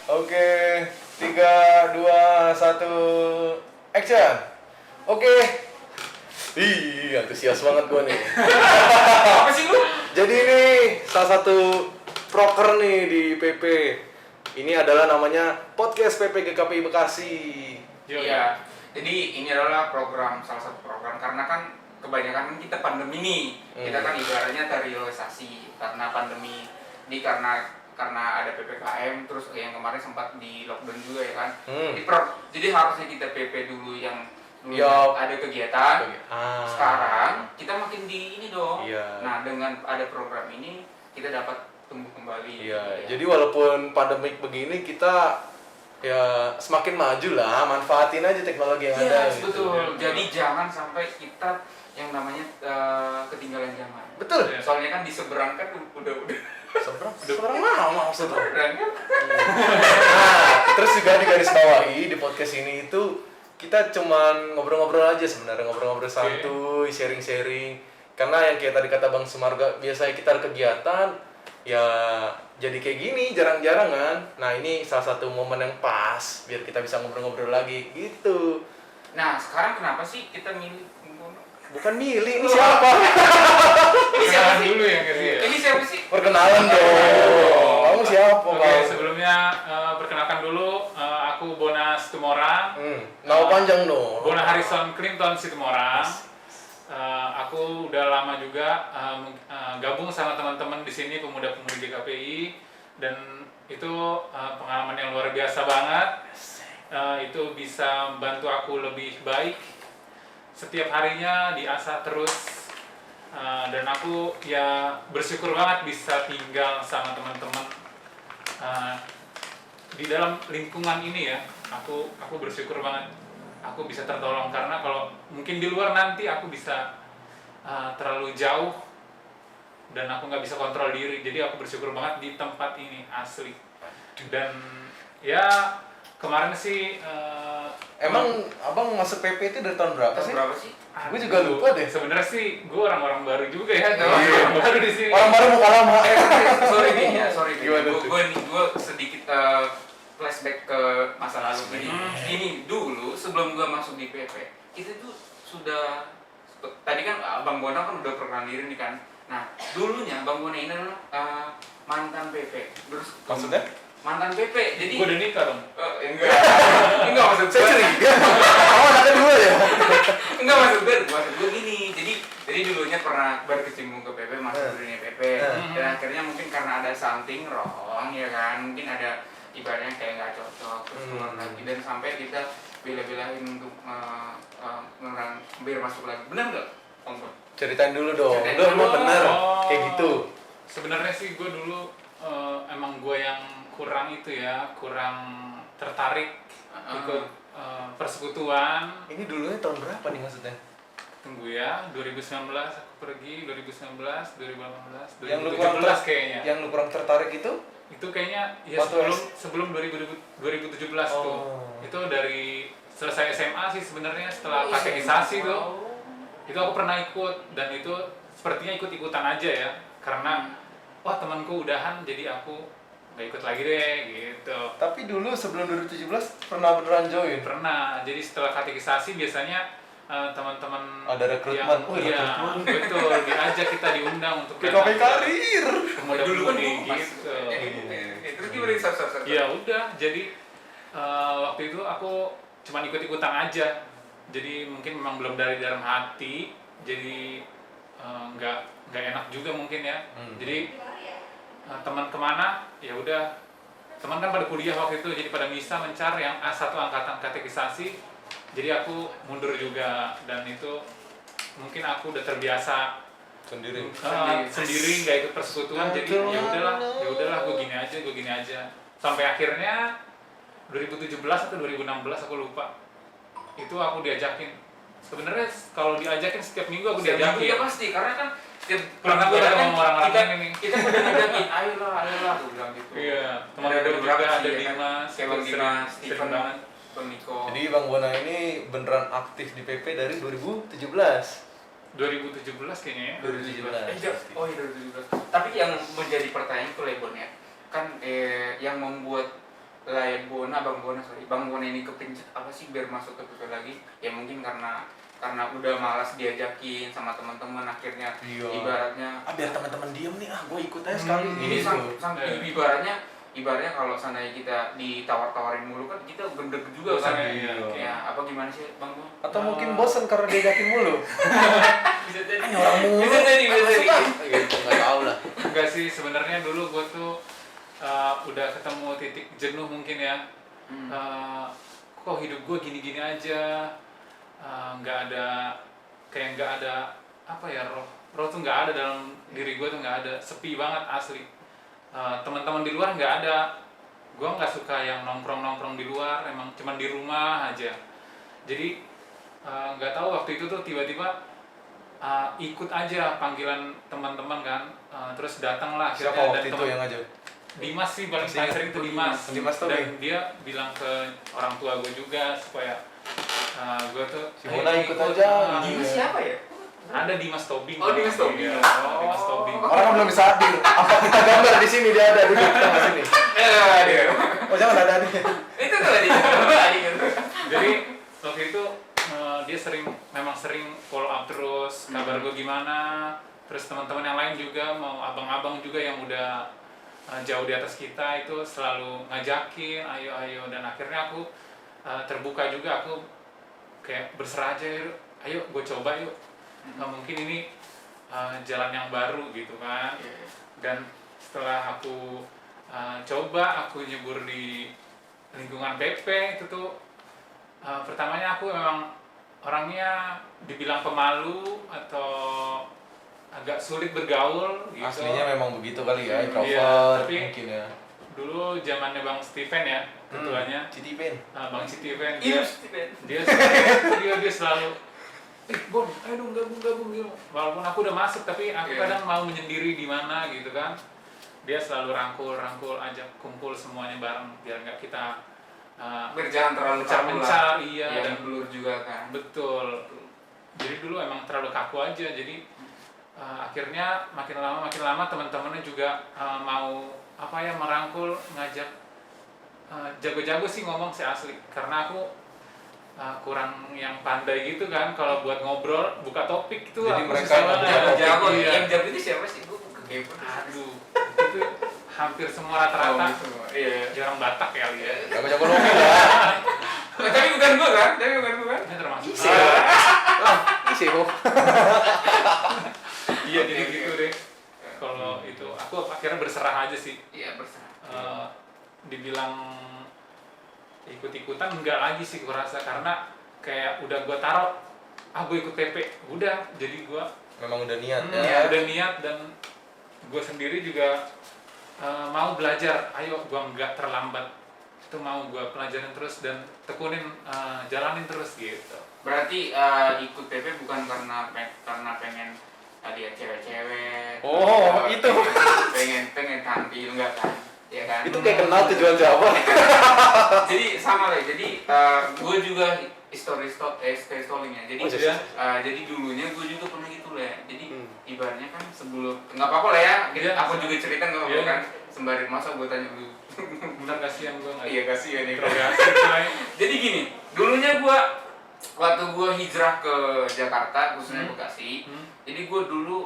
Oke, 3, 2, 1, action. Oke. Ih, antusias banget gua nih. Apa sih lu? Jadi ini salah satu proker nih di PP. Ini adalah namanya Podcast PP GKPI Bekasi. Iya. Jadi ini adalah salah satu program karena kan kebanyakan kita pandemi nih. Kita kan ibaratnya terrealisasi karena pandemi. Ini karena ada PPKM terus yang kemarin sempat di lockdown juga ya kan. Jadi harusnya kita PP dulu yang ada kegiatan. Sekarang kita makin di ini dong. Iya. Nah, dengan ada program ini kita dapat tumbuh kembali. Iya, jadi walaupun pandemik begini kita ya semakin maju lah, manfaatin aja teknologi yang ada. Yes, gitu. betul. Jadi jangan sampai kita yang namanya ketinggalan zaman. Betul. Soalnya kan di seberang kan udah Seberang mana maksudnya? seberang kan. Nah, terus juga di garis bawahi di podcast ini itu kita cuman ngobrol-ngobrol aja sebenarnya, ngobrol-ngobrol santuy, sharing-sharing. Karena yang kayak tadi kata Bang Sumarga, biasanya kita ada kegiatan ya jadi kayak gini jarang-jarang kan. Nah, ini salah satu momen yang pas biar kita bisa ngobrol-ngobrol lagi gitu. Nah, sekarang kenapa sih kita milih Bukan milih, ini siapa? ini siapa sih? Dulu ya gitu ya. Ini siapa sih? Perkenalan dong. Kamu siapa, Oke, Bang? sebelumnya perkenalkan dulu aku Bona Situmorang. Nama panjang dong. Bona Harrison Clinton Situmorang. Aku udah lama juga gabung sama teman-teman di sini pemuda-pemudi GKPI dan itu pengalaman yang luar biasa banget. Itu bisa membantu aku lebih baik. Setiap harinya diasah terus dan aku ya bersyukur banget bisa tinggal sama teman-teman di dalam lingkungan ini ya. Aku bersyukur banget aku bisa tertolong karena kalau mungkin di luar nanti aku bisa terlalu jauh dan aku nggak bisa kontrol diri. Jadi aku bersyukur banget di tempat ini asli. Dan ya kemarin sih Emang abang masuk PP itu dari tahun berapa sih? Berapa sih? Gue juga lupa deh. Sebenarnya sih gue orang-orang baru juga ya. Iya. Orang baru di sini. Orang baru muka lama. Sorry nih ya, sorry. Gimana tuh? Gue sedikit flashback ke masa lalu gini. Ini dulu sebelum gue masuk di PP, kita tuh sudah tadi kan Bang Bona kan udah pernah diri nih kan. Nah, dulunya Bang Bona ini adalah mantan PP. Terus Maksudnya? mantan PP. Jadi Gue udah nikah dong. enggak maksud Saya gue. curiga. Kamu anaknya dua ya? Enggak maksud gue gini. Jadi dulunya pernah berkecimpung ke PP, masuk dunia PP. Dan akhirnya mungkin karena ada something wrong ya kan, mungkin ada ibaratnya kayak nggak cocok terus keluar lagi dan sampai kita bela-belain untuk biar masuk lagi. Benar nggak, Om Bon? Ceritain dulu dong. Ceritain Lu dulu. emang bener Oh. kayak gitu. Sebenarnya sih gue dulu emang gue yang kurang tertarik ikut persekutuan. Ini dulunya tahun berapa nih maksudnya? Tunggu ya, 2019 aku pergi, 2019, 2018, 2017 Yang lu kurang kayaknya. Yang lu kurang tertarik itu? Itu kayaknya ya Waktu sebelum 2017 tuh. Oh. Itu dari selesai SMA sih sebenarnya setelah katekisasi tuh. Itu aku pernah ikut dan itu sepertinya ikut-ikutan aja ya. Karena wah temanku udahan jadi aku nggak ikut lagi deh gitu. Tapi dulu sebelum 2017 pernah beneran join? Pernah. Jadi setelah katekisasi biasanya teman-teman Ada rekrutmen. yang, Oh, iya, rekrutmen. betul, diajak kita diundang untuk PKP karir. pemuda-pemudi dulu kan gitu. terus gimana sar. Ya udah, jadi waktu itu aku cuma ikut-ikutan aja. Jadi mungkin memang belum dari dalam hati, jadi nggak enak juga mungkin ya. Jadi teman kemana? Ya udah, teman kan pada kuliah waktu itu, jadi pada misa mencar yang A1 angkatan katekisasi. Jadi aku mundur juga dan itu mungkin aku udah terbiasa Sendiri. sendiri nggak ikut persekutuan, jadi ya udahlah gue gini aja sampai akhirnya 2017 atau 2016 aku lupa itu aku diajakin. Sebenarnya kalau diajakin setiap minggu aku diajakin. Iya pasti karena kan setiap Pernah gue ketemu orang-orang ini. kita udah ngajakin ayolah aku bilang gitu. Iya, teman Ada gue juga beberapa ada sih, ya kan? Dimas, Kayak Bang itu Dimas, sering Steven, banget. Bang Niko. Jadi Bang Bona ini beneran aktif di PP dari 2017. 2017 kayaknya ya. 2017. Oh iya 2017. Tapi yang menjadi pertanyaan itu Lebon ya, kan yang membuat Bang Bona ini kepencet apa sih biar masuk ke PP lagi? Ya mungkin karena udah malas diajakin sama teman-teman, akhirnya Iya. ibaratnya biar teman-teman diem nih, gue ikut aja sekali. ini Gitu. ibaratnya kalau seandainya kita ditawar-tawarin mulu kan kita gendeg juga Bosan kan. ya, iya. Ya, apa gimana sih Bang Bo? Atau mungkin bosan karena diajakin mulu. Bisa jadi. Ini orang mulu. Bisa jadi. Gitu, nggak tahu lah. Enggak sih, sebenarnya dulu gue tuh udah ketemu titik jenuh mungkin ya. Kok hidup gue gini-gini aja, nggak ada apa ya, roh tuh nggak ada dalam diri gue, tuh nggak ada, sepi banget asli. Teman-teman di luar nggak ada, gue nggak suka yang nongkrong di luar, emang cuman di rumah aja. Jadi nggak tahu waktu itu tuh tiba-tiba ikut aja panggilan teman-teman kan, terus datanglah Siapa akhirnya, waktu itu yang ngajak? Dimas sih paling Masih ingat? sering itu Dimas. Dimas tuh, Dan Bang. dia bilang ke orang tua gue juga supaya gue tuh Si Mona ikut aja. Dimas siapa ya? ada Dimas Tobing. Oh, Dimas Tobing. Iya, Dimas Tobing. Orang belum bisa hadir. Apa kita gambar di sini, dia ada duduk tengah sini. Dia. Oh jangan ada nih. Itu tuh tadi. Jadi waktu itu dia memang sering follow up terus kabar gue gimana. Terus teman-teman yang lain juga, mau abang-abang juga yang udah jauh di atas kita itu selalu ngajakin, ayo, dan akhirnya aku terbuka juga, aku kayak berserah aja, ayo gue coba yuk. Mungkin ini jalan yang baru gitu kan. Dan setelah aku coba, aku nyebur di lingkungan PP itu tuh pertamanya aku memang orangnya dibilang pemalu atau agak sulit bergaul gitu. Aslinya memang begitu kali ya, Iya, introvert tapi mungkin ya. dulu zamannya Bang Steven ya, ketuanya. Citipen. Bang Steven Iya, dia selalu Bon, ayo dong gabung gitu. Walaupun aku udah masuk tapi aku kadang mau menyendiri di mana gitu kan. Dia selalu rangkul, ajak kumpul semuanya bareng biar nggak kita berjalan terlalu mencar, iya, dan dan blur juga kan. betul. Jadi dulu emang terlalu kaku aja. Jadi akhirnya makin lama teman-temannya juga mau merangkul, ngajak. Jago-jago sih ngomong sih asli, karena aku kurang yang pandai gitu kan kalau buat ngobrol, buka topik itu Jadi aku mereka susah banget. Jago, Iya. yang jago itu siapa sih? Gue kepo. Aduh, itu hampir semua rata-rata Iya. jarang Batak kali ya. Jago-jago loki lah. Tapi bukan gue kan? Ini termasuk. Isi. Isi kok. Iya, jadi gitu deh. Kalau itu aku akhirnya berserah aja sih. Iya, berserah. Dibilang ikut-ikutan enggak lagi sih gua rasa, karena kayak udah gua taruh gua ikut PP udah, jadi gua Memang udah niat ya. udah niat, dan gua sendiri juga mau belajar. Ayo, gua enggak terlambat, itu mau gua pelajarin terus dan tekunin, jalanin terus gitu. Berarti ikut PP bukan karena pengen lihat cewek-cewek. Oh, itu. Pengen tampil enggak kan? Ya kan? Itu kayak kenal tujuan siapa. Jadi sama lah. Jadi gue juga storytelling ya. Jadi Oh, iya. jadi dulunya gue juga pernah gitu lah. Jadi ibaratnya kan sebelum nggak apa-apa lah ya. Iya. Aku juga cerita nggak apa-apa Iya. kan. Sembari masa gue tanya dulu. Bener, kasihan gua nggak Iya kasihan ya. interogasi coy. Jadi gini, dulunya gue waktu gue hijrah ke Jakarta, khususnya Bekasi. Jadi gue dulu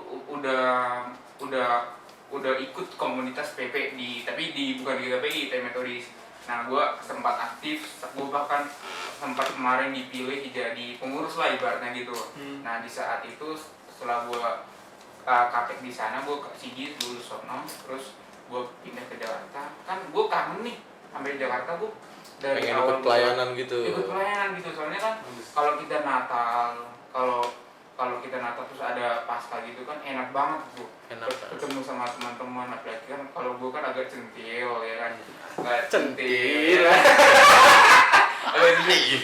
udah ikut komunitas PP tapi bukan di GPI, TM Metodis. Nah, gue sempat aktif, gue bahkan sempat kemarin dipilih jadi pengurus lah ibaratnya gitu. Nah, di saat itu setelah gue kakek di sana, gue ke Sigit lulus sono, terus gue pindah ke Jakarta. Kan gue kangen nih sampai Jakarta, gue dari Pengen awal ikut pelayanan gitu. ikut pelayanan gitu, soalnya kan kalau kita Natal, kalau kita Natal terus ada Pasca gitu kan enak banget tuh. Enak. Ketemu sama teman-teman, apalagi kan kalau gue kan agak centil ya kan. Nggak Centil.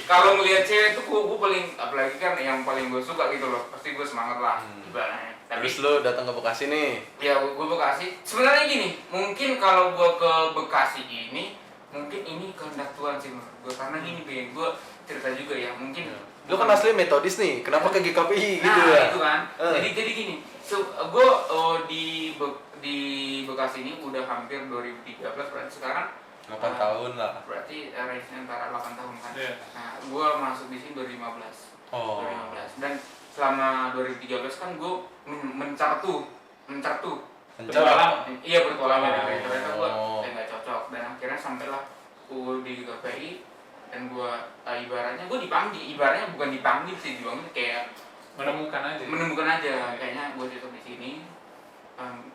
Kalau ngelihat cewek tuh gue paling, apalagi kan yang paling gue suka gitu loh, pasti gue semangat lah ibaratnya. Tapi Terus lu datang ke Bekasi nih. ya gue Bekasi, sebenarnya gini, mungkin kalau gue ke Bekasi ini, mungkin ini kehendak Tuhan sih menurut gue, karena gini Ben, gue cerita juga ya, mungkin Lu kan asli metodis nih, kenapa ke GKPI gitu nah, ya? itu kan. Jadi gini, gue di Bekasi ini udah hampir 2013, berarti sekarang 8 tahun lah. Berarti range-nya antara 8 tahun kan. Iya. Nah, gue masuk di sini 2015. Oh. 2015. Dan selama 2013 kan gue mencar tuh. Mencar. Iya, bertualang ya. Ternyata gue Oh. nggak cocok. Dan akhirnya sampailah gue di GPI dan gue ibaratnya gue dipanggil. Ibaratnya bukan dipanggil sih, dipanggil kayak Menemukan aja. Kayaknya gue cocok di sini.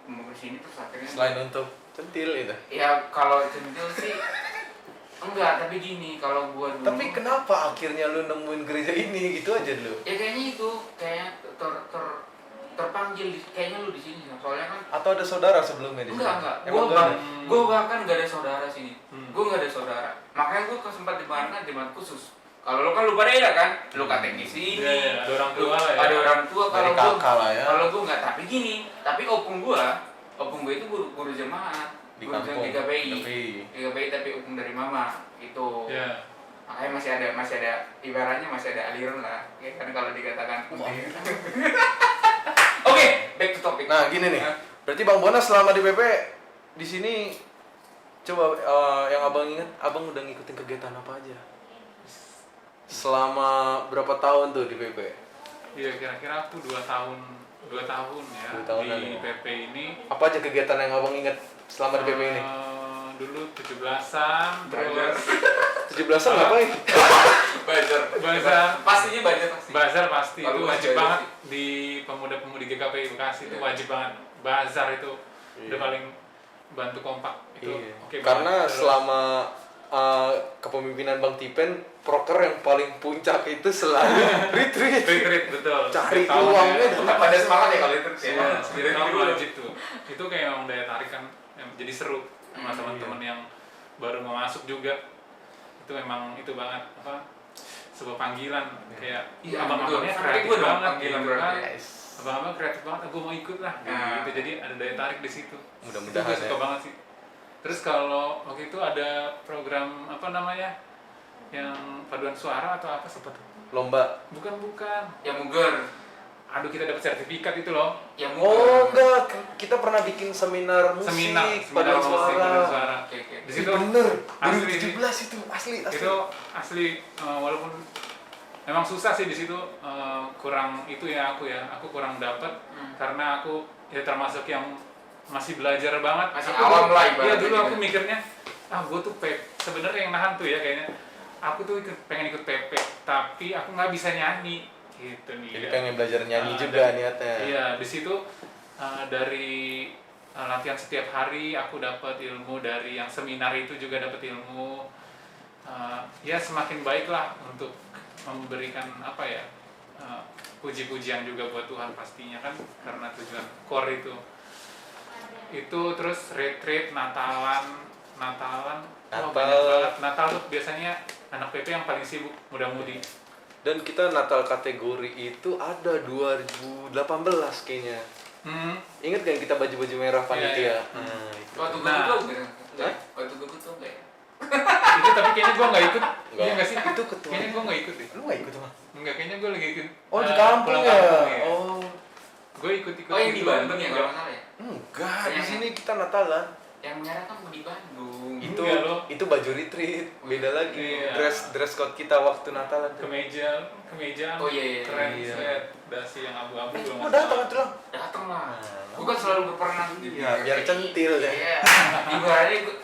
Mau di sini terus akhirnya. Selain untuk centil itu. Ya kalau centil sih enggak, tapi gini kalau gua dulu. Tapi kenapa akhirnya lu nemuin gereja ini gitu aja lu? Ya kayaknya itu kayak terpanggil kayaknya lu di sini soalnya kan. Atau ada saudara sebelumnya di sini? Enggak. Emang gak ada? Gua bahkan enggak ada saudara sini. Gua enggak ada saudara. Makanya gua sempat dibangun jemaat khusus. Kalau lu kan lu pada ya kan, lu katekis ini. Iya, ada orang tua lah ya. Ada orang tua Dari kalau gua. kakak lah ya. Kalau gua enggak, tapi gini, tapi opung gua itu guru jemaat. Di Guru kampung. di GPI. Tapi Di GPI tapi opung dari mama gitu. Iya. Makanya masih ada ibaratnya masih ada aliran lah ya kan kalau dikatakan. Oke, back to topic. nah gini nih. Berarti Bang Bona selama di PP di sini coba yang Abang ingat, Abang udah ngikutin kegiatan apa aja? Selama berapa tahun tuh di PP? Iya, kira-kira aku 2 tahun ya 2 tahunan di ya. PP ini. Apa aja kegiatan yang Abang ingat selama di PP ini? Dulu 17-an, terus 17-an ngapain? bazar Pastinya banyak pasti. bazar pasti Kalau itu masih wajib ada banget sih. di pemuda-pemudi GKPI Bekasi itu Iya. wajib banget. Bazar itu Iya. udah paling bantu kompak itu. Iya. Oke Karena banget. Terus, selama kepemimpinan Bang Tipen, proker yang paling puncak itu selalu retreat. retreat betul. Cari Setiap tahun uangnya ya. Tetap pada semangat ya kalau itu sih. Iya, setiap tahun wajib tuh. Itu kayak emang daya tarik kan, jadi seru sama Hmm, teman-teman yang baru mau masuk juga. Itu memang itu banget apa? Sebuah panggilan kayak Iya, abang-abangnya betul. kreatif Gue dong banget panggilan gitu kan. berarti. Yes. Abang-abang kreatif banget, gue mau ikut lah Nah. gitu. Jadi ada daya tarik di situ. Mudah-mudahan Itu gue suka ya. banget sih. Terus kalau waktu itu ada program apa namanya? Yang paduan suara atau apa sih? Lomba. Bukan. Ya muger. Aduh, kita dapat sertifikat itu loh. Ya muger. Oh enggak, kita pernah bikin seminar musik, Seminar paduan musik, suara. paduan suara. Oke. Di situ Bener, asli 2017 itu asli. itu asli walaupun memang susah sih di situ, kurang itu ya aku kurang dapat karena aku ya termasuk yang masih belajar banget. Masih Aku awam tuh- lah iya ibaratnya dulu gitu. aku mikirnya gue tuh sebenarnya yang nahan tuh ya kayaknya aku tuh pengen ikut PP tapi aku nggak bisa nyanyi gitu nih. Jadi ya. pengen belajar nyanyi Nah, juga dan- niatnya. Iya, di situ dari latihan setiap hari aku dapat ilmu, dari yang seminar itu juga dapat ilmu. Ya semakin baiklah untuk memberikan apa ya, puji-pujian juga buat Tuhan pastinya kan, karena tujuan core itu. Terus retreat, Natalan wah, Natal. banyak banget. Natal tuh biasanya anak PP yang paling sibuk, muda-mudi. Dan kita Natal kategori itu ada 2018 kayaknya. Ingat kan kita baju-baju merah panitia? Iya. Nah, itu. Waktu gue Nah. tuh enggak. Hah? Waktu gue tuh enggak. Itu tapi kayaknya gue nggak ikut. Enggak. Iya nggak sih? Itu ketua. Kayaknya gue nggak ikut deh. Lu gak ikut mah? Enggak, kayaknya gue lagi ikut. Oh di kampung pulang ya? kampung, ya. Oh Gue ikut-ikut. Oh yang di gitu. Bandung ya kalau nggak salah ya. enggak, di Yang- sini kita Natalan. Yang merah kan di Bandung. Itu Enggak, loh. itu baju retreat, beda lagi. Iya. Dress code kita waktu Natalan tuh. Kemeja Oh, iya. keren, Iya. set dasi yang abu-abu. Eh, gua oh nggak datang tahu. tuh lah. Datang lah. Nah, Gue kan selalu berperan di Iya, biar centil ya. Iya. Ibaratnya gue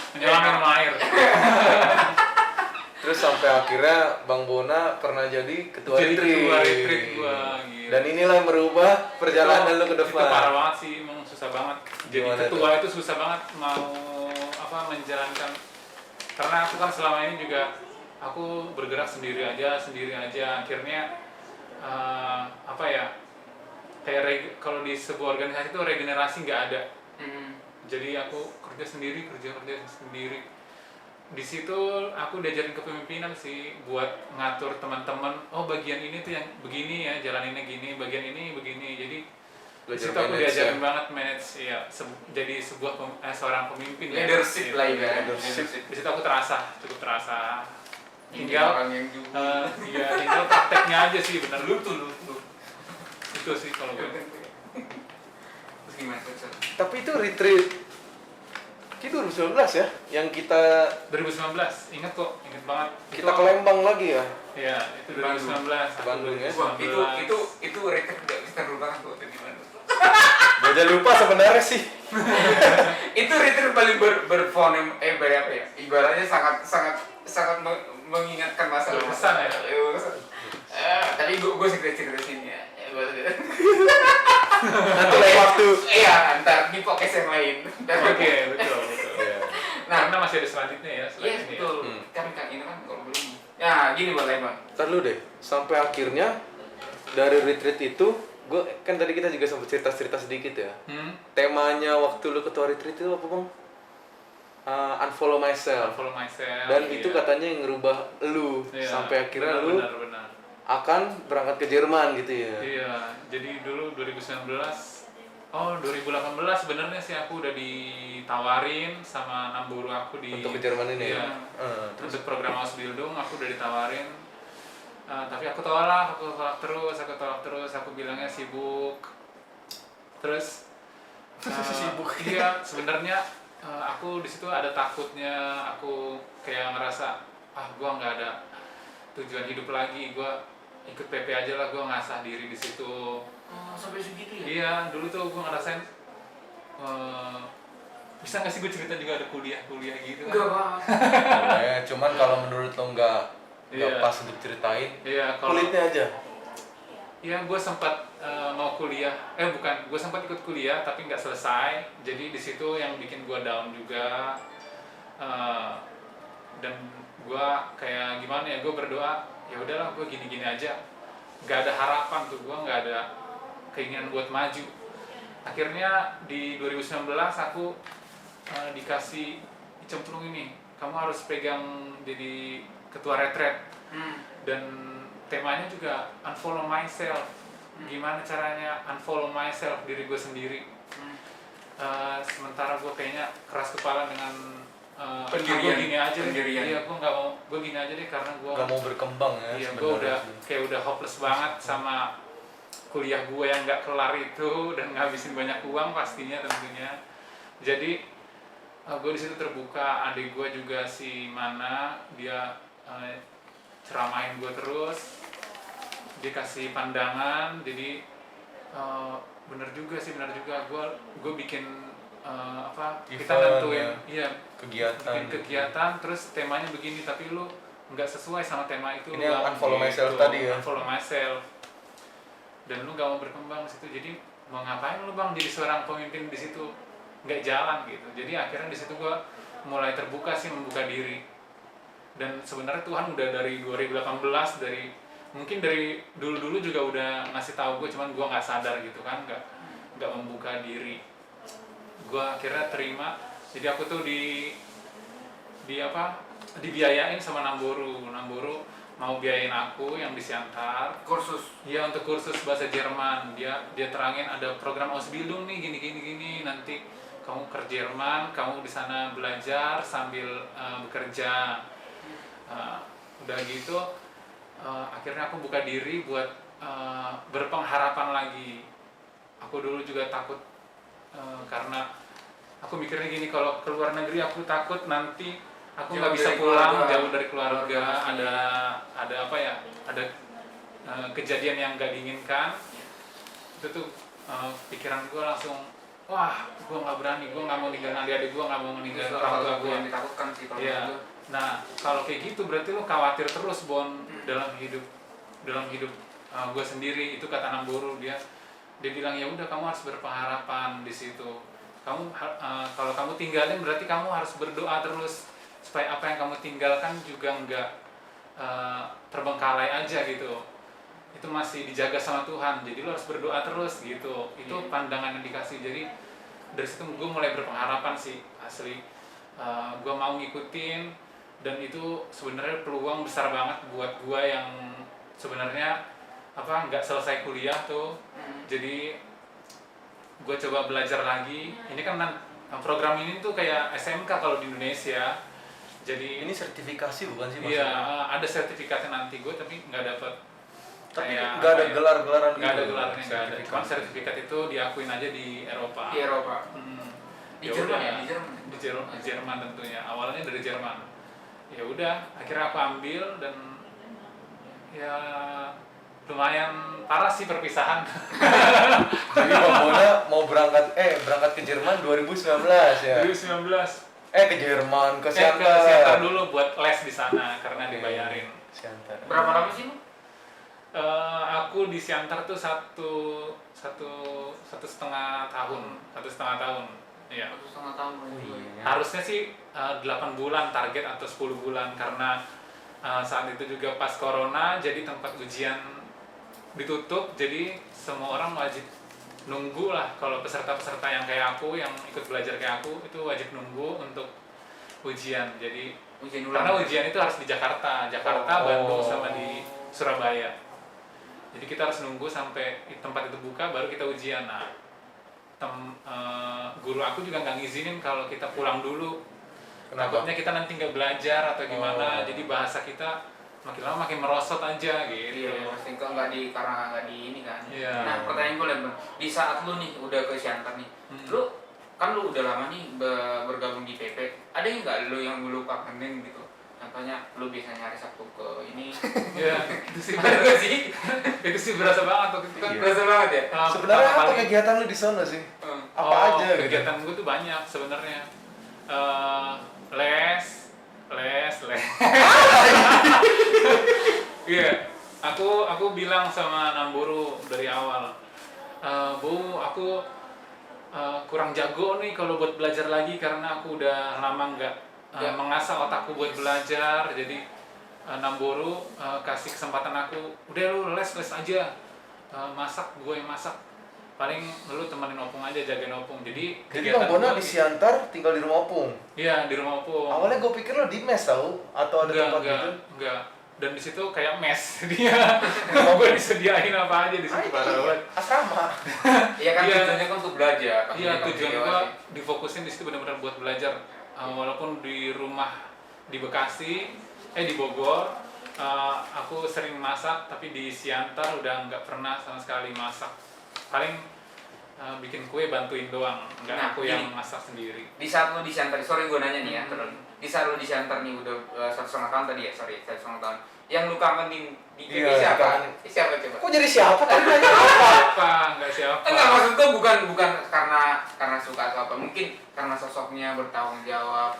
Menyelam minum air. Terus sampai akhirnya Bang Bona pernah jadi ketua Jadi retreat. ketua retreat gua, gitu. Dan inilah yang merubah perjalanan lu ke Itu depan. parah banget sih, emang susah banget. Jadi Gimana ketua itu susah banget mau menjalankan. Karena aku kan selama ini juga aku bergerak sendiri aja. Akhirnya kayak kalau di sebuah organisasi itu regenerasi nggak ada. Jadi aku kerja sendiri. Di situ aku diajarin kepemimpinan sih buat ngatur teman-teman. Oh bagian ini tuh yang begini ya, jalaninnya gini, bagian ini begini. Jadi di Belajar situ aku manage diajarin ya. banget manage ya, jadi sebuah seorang pemimpin ya. leadership lah Gitu. ya. Leadership. Di situ aku cukup terasa. Ini Tinggal orang yang juga. tinggal prakteknya aja sih bener. Lu tuh. Itu sih kalau gue. Terus gimana tuh? Tapi itu retreat Itu 2019 ya, yang kita 2019, ingat kok, ingat banget. kita ke Lembang lagi ya. Iya, itu 2019. Ke Bandung ya. Wah, itu retret gak bisa lupakan tuh di mana. Gue aja lupa sebenarnya sih. Itu retret paling berfonem apa ya? Ibaratnya sangat mengingatkan masa lalu. Berkesan ya? Berkesan. Tapi gue cerita sini ya. Nanti lain waktu. Iya, ntar di podcast yang lain. Oke, betul. Iya. Nah, Karena masih ada selanjutnya ya, iya ini ya. betul. Kan ini kan kalau belum. Ya, gini buat Laiman. Ntar lu deh, sampai akhirnya dari retreat itu, gue kan tadi kita juga sempat cerita sedikit ya. Temanya waktu lu ketua retreat itu apa bang? Unfollow myself. Follow myself. Dan itu iya. katanya yang ngerubah lu Iya, sampai akhirnya lu benar. akan berangkat ke Jerman gitu ya. Iya, jadi dulu 2019, 2018 sebenarnya sih aku udah ditawarin sama Namburu aku di Untuk ke Jerman ini iya, ya. untuk program Ausbildung aku udah ditawarin. Tapi aku tolak terus, aku bilangnya sibuk. Terus Sibuk. Iya, sebenarnya aku di situ ada takutnya, aku kayak ngerasa gua nggak ada tujuan hidup lagi, gua ikut PP aja lah, gua ngasah diri di situ. Oh, sampai segitu ya? Iya, dulu tuh gua ngerasain bisa nggak sih gue cerita juga ada kuliah gitu kan? Enggak, Bang. Boleh, cuman kalau menurut lo nggak Iya. pas untuk ceritain, Iya, kalau kulitnya aja. iya gue sempat mau kuliah, gue sempat ikut kuliah tapi nggak selesai. Jadi di situ yang bikin gue down juga, dan gue kayak gimana ya, gue berdoa ya udahlah gue gini-gini aja, nggak ada harapan tuh, gue nggak ada keinginan buat maju. Akhirnya di 2019 aku dikasih cemplung ini, kamu harus pegang jadi ketua retret. Dan temanya juga unfollow myself. Gimana caranya unfollow myself, diri gue sendiri. Sementara gue kayaknya keras kepala dengan Pendirian. gue gini aja deh. Pendirian. Iya, gue nggak mau, gue gini aja deh karena gue Nggak mau berkembang ya. iya, gue sebenarnya udah sih. kayak udah hopeless banget sama kuliah gue yang nggak kelar itu dan ngabisin banyak uang pastinya tentunya. Jadi gue di situ terbuka, adik gue juga si Mana, dia ceramahin gue terus, dia kasih pandangan. Jadi bener juga gue bikin kita Event, nentuin ya. Kegiatan. bikin kegiatan terus temanya begini tapi lu nggak sesuai sama tema itu. Ini yang Bang, unfollow myself tadi ya? Unfollow myself, dan lu nggak mau berkembang di situ. Jadi mau ngapain lu bang jadi seorang pemimpin di situ, nggak jalan gitu. Jadi akhirnya di situ gua mulai terbuka sih, membuka diri. Dan sebenarnya Tuhan udah dari 2018, mungkin dari dulu juga udah ngasih tahu gue, cuman gue nggak sadar gitu kan, nggak membuka diri. Gue akhirnya terima. Jadi aku tuh dibiayain sama Namburu mau biayain aku yang di Siantar Kursus. Iya, untuk kursus bahasa Jerman. Dia terangin ada program Ausbildung nih gini nanti kamu ke Jerman, kamu di sana belajar sambil bekerja. Udah gitu akhirnya aku buka diri buat berpengharapan lagi. Aku dulu juga takut karena aku mikirnya gini, kalau ke luar negeri aku takut nanti aku nggak bisa pulang, jauh dari keluarga, ada kejadian yang nggak diinginkan. Itu tuh pikiran gue langsung, wah gue nggak berani, gue nggak mau ninggalin adik-adik gue, nggak mau ninggalin orang tua gue. Yang ditakutkan sih kalau Iya. gitu. Nah kalau kayak gitu berarti lo khawatir terus Bon dalam hidup gue sendiri. Itu kata Namburu, dia bilang ya udah kamu harus berpengharapan di situ. Kamu kalau kamu tinggalin berarti kamu harus berdoa terus supaya apa yang kamu tinggalkan juga nggak terbengkalai aja gitu. Itu masih dijaga sama Tuhan. Jadi lo harus berdoa terus gitu. Itu pandangan yang dikasih. Jadi dari situ gue mulai berpengharapan sih asli. Gue mau ngikutin, dan itu sebenarnya peluang besar banget buat gue yang sebenarnya nggak selesai kuliah tuh. Jadi gue coba belajar lagi. Ini kan program ini tuh kayak SMK kalau di Indonesia. Jadi Ini sertifikasi bukan sih iya, maksudnya? ada sertifikatnya nanti. Gue tapi nggak dapet. Tapi Kayak nggak ada apa ya? gelar-gelaran Nggak ada gitu, gelarnya, nggak ada. Cuma sertifikasi. sertifikat itu diakuin aja di Eropa. Di Eropa. Hmm. Di Ya Jerman udah. ya, di Jerman. Di di Jerman tentunya. Awalnya dari Jerman. Ya udah, akhirnya aku ambil dan ya lumayan parah sih perpisahan. Jadi Bang Bona mau berangkat ke Jerman 2019 ya. 2019. Ke Jerman, ke Ke Siantar. Siantar dulu buat les di sana karena dibayarin. Siantar. Berapa lama sih lu? Aku di Siantar tuh satu setengah tahun. Iya. 1,5 tahun. Iya. Harusnya sih 8 bulan target atau 10 bulan karena saat itu juga pas corona jadi tempat ujian ditutup, jadi semua orang wajib nunggu lah. Kalau peserta-peserta yang kayak aku yang ikut belajar kayak aku itu wajib nunggu untuk ujian. Jadi Ujian karena ulang. ujian itu harus di Jakarta, Bandung sama di Surabaya. Jadi kita harus nunggu sampai tempat itu buka baru kita ujian. Nah, guru aku juga nggak ngizinin kalau kita pulang dulu. Kenapa? Takutnya kita nanti nggak belajar atau gimana. Jadi bahasa kita makin lama makin merosot aja gitu. Iya, pasti nggak di karena nggak di ini kan. Iya. Nah, pertanyaan gue Lem, di saat lu nih udah ke Siantar nih, lu kan lu udah lama nih bergabung di PP. Ada yang nggak lu yang lu kangenin gitu? Contohnya lu biasanya hari Sabtu ke ini. Iya, itu sih Ada nggak sih? itu sih berasa banget waktu itu kan. Iya. Berasa banget ya. Sebenarnya Pertama apa kali- kegiatan lu di sana sih? Hmm. Apa aja gitu? kegiatan gue tuh banyak sebenarnya. Les. Iya, aku bilang sama Namburu dari awal, Bu, aku kurang jago nih kalau buat belajar lagi karena aku udah lama nggak mengasah otakku buat belajar. Jadi Namburu kasih kesempatan aku, udah lu les aja, masak gue yang masak. Paling lu temenin opung aja, jagain opung. Jadi Bang Bona gua- di Siantar tinggal di rumah Opung. Iya, di rumah opung. Awalnya gue pikir lo di mes tau, atau ada tempat gitu. enggak. Dan di situ kayak mes dia. Gue disediain apa aja di situ parah banget. Asrama. Iya kan Iya. tujuannya kan untuk belajar. Iya, Kan tujuan gitu gua sih. difokusin di situ benar-benar buat belajar. Walaupun di rumah di Bekasi, di Bogor, aku sering masak, tapi di Siantar udah nggak pernah sama sekali masak. Paling bikin kue bantuin doang, nggak Nah, aku yang ini. masak sendiri. Di saat lu di Siantar, sorry gue nanya nih ya, terus di saat lu di Siantar nih udah 1,5 tahun tadi ya, 1,5 tahun. Yang lu kangenin di PP Iya, siapa? kangenin. Siapa coba? Kok jadi siapa? Tadi nanya apa? Siapa? Nggak siapa. Enggak, maksud gue bukan karena suka atau apa, mungkin karena sosoknya bertanggung jawab.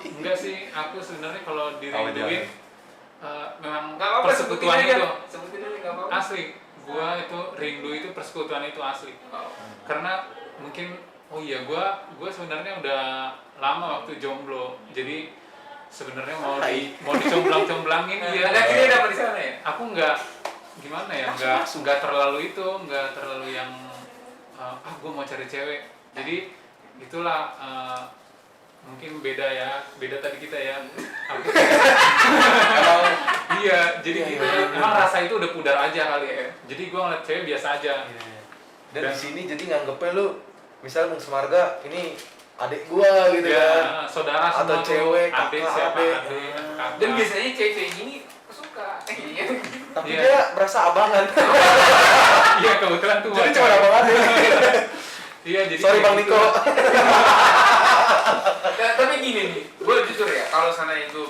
Enggak sih, aku sebenarnya kalau dirinduin memang Enggak apa-apa, persekutuan itu. Sebutin aja enggak apa-apa. Asli, gua itu rindu itu persekutuan itu asli. Oh. Karena mungkin gua sebenarnya udah lama waktu jomblo. Jadi sebenarnya mau dicomblang-comblangin dia. Ada kiri dapat di sana ya? Aku nggak gimana ya, nggak terlalu itu, nggak terlalu yang gua mau cari cewek. Jadi itulah mungkin beda tadi kita ya. Aku iya, jadi kita emang rasa itu udah pudar aja kali ya. Jadi gua ngeliat cewek biasa aja. Dan di sini jadi nganggepnya lu, misal Bung Semarga ini adik gua gitu Ya, kan. saudara Atau semua tuh, cewek, adik kakak, siapa adik. adik, kakak. Dan biasanya cewek gini suka. Iya. Tapi Iya. dia berasa abangan. Iya, kebetulan tuh Jadi gua- cuma abangan deh. Iya, jadi Sorry kayak Bang gitu. Niko. Tapi gini nih, gue jujur ya, kalau sana itu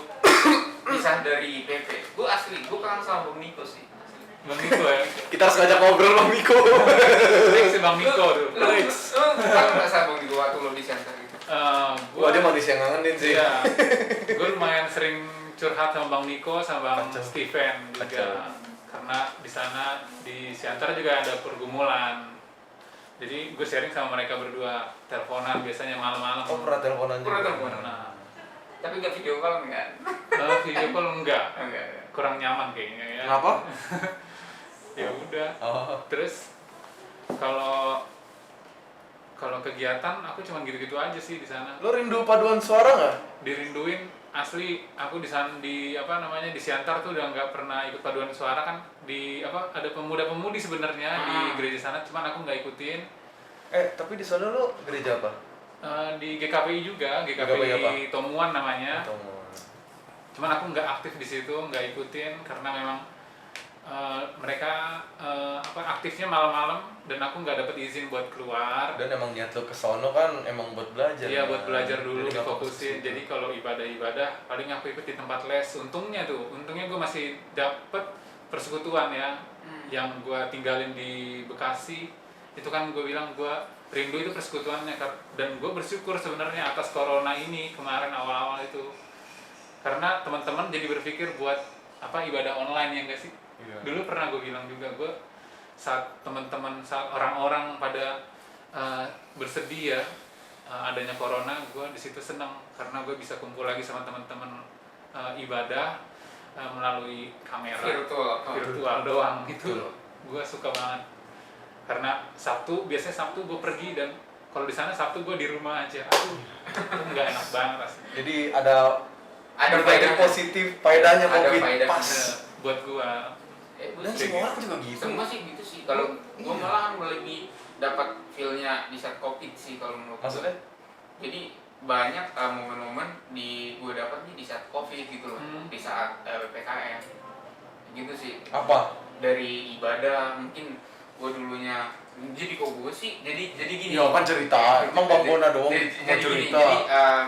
pisah dari PP, gue kangen sama Bang Niko sih. Asli. Bang Niko ya. Kita harus ngajak ngobrol Bang Niko. Next si Bang Niko tuh. Lu kangen nggak sama Bang Niko waktu lo di Siantar gitu? Wah dia manis yang ngangenin sih. Iya. Gue lumayan sering curhat sama Bang Niko sama Bang Kacau. Steven juga. Kacau. Karena di sana di Siantar juga ada pergumulan. Jadi gue sharing sama mereka berdua, teleponan biasanya malam-malam. Oh pernah teleponan juga. Pernah teleponan. Nah, Tapi nggak video call kan? video call enggak, Enggak. kurang nyaman kayaknya ya. Kenapa? Ya udah. Oh. Terus kalau kegiatan aku cuma gitu-gitu aja sih di sana. Lo rindu paduan suara nggak? Dirinduin asli, aku di sana di Siantar tuh udah nggak pernah ikut paduan suara kan, ada pemuda-pemudi sebenarnya di gereja sana, cuman aku nggak ikutin. Tapi di sana lo gereja apa? Di GKPI juga, GKPI apa? GKPI Tomuan namanya. Atau- Cuman aku nggak aktif di situ, nggak ikutin karena memang mereka aktifnya malam-malam dan aku nggak dapat izin buat keluar. Dan emang niat lo ke sono kan emang buat belajar. Iya, kan? buat belajar dulu, Jadi nggak fokus ke difokusin. situ. Jadi kalau ibadah paling aku ikut di tempat les. Untungnya gue masih dapet persekutuan ya, yang gue tinggalin di Bekasi. Itu kan gue bilang gue rindu itu persekutuannya, dan gue bersyukur sebenarnya atas corona ini kemarin awal-awal itu. Karena teman-teman jadi berpikir buat ibadah online ya enggak sih? Iya. Dulu pernah gue bilang juga, gue saat orang-orang pada bersedia adanya corona, gue di situ senang karena gue bisa kumpul lagi sama teman-teman ibadah melalui kamera virtual doang itu. Gue suka banget karena biasanya Sabtu gue pergi, dan kalau di sana Sabtu gue di rumah aja. Itu nggak enak banget rasanya. Jadi ada faedahnya. positif, faedahnya Ada COVID faedahnya. pas. Buat gue. Dan semua orang juga gitu. Semua sih gitu sih. Kalau gue malah lebih dapat feel-nya di saat COVID sih kalau menurut gue. Maksudnya? Jadi banyak momen-momen gue dapat nih di saat COVID gitu loh, di saat PPKM gitu sih. Apa? Dari ibadah mungkin gue dulunya, jadi kok gue sih jadi gini. Ya kan cerita, emang Bang Bona doang mau Jadi cerita.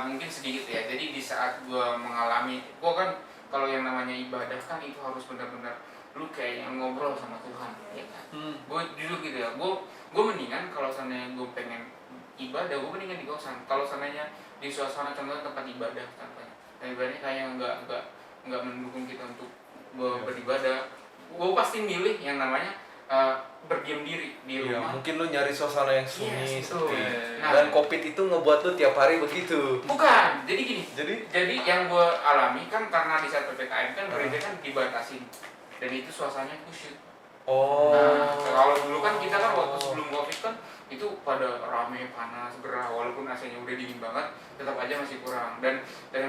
mungkin sedikit ya. Jadi di saat gue mengalami, gue kan kalau yang namanya ibadah kan itu harus benar-benar lu kayak yang ngobrol sama Tuhan, ya kan. Gue jujur gitu ya, gue mendingan kalau seandainya gue pengen ibadah, gue mendingan di kosan. Kalau seandainya di suasana contohnya tempat ibadah, ibadahnya kayak nggak mendukung kita untuk beribadah, gue pasti milih yang namanya berdiam diri di Iya, rumah. mungkin lu nyari suasana yang sunyi, Yes, sepi. Nah. Dan COVID itu ngebuat lu tiap hari begitu. Bukan, jadi gini. Jadi Yang gue alami kan karena di saat PPKM kan gereja kan dibatasin, dan itu suasananya khusyuk. Nah, kalau dulu kan kita kan waktu sebelum COVID kan itu pada rame, panas, gerah, walaupun AC-nya udah dingin banget, tetap aja masih kurang, dan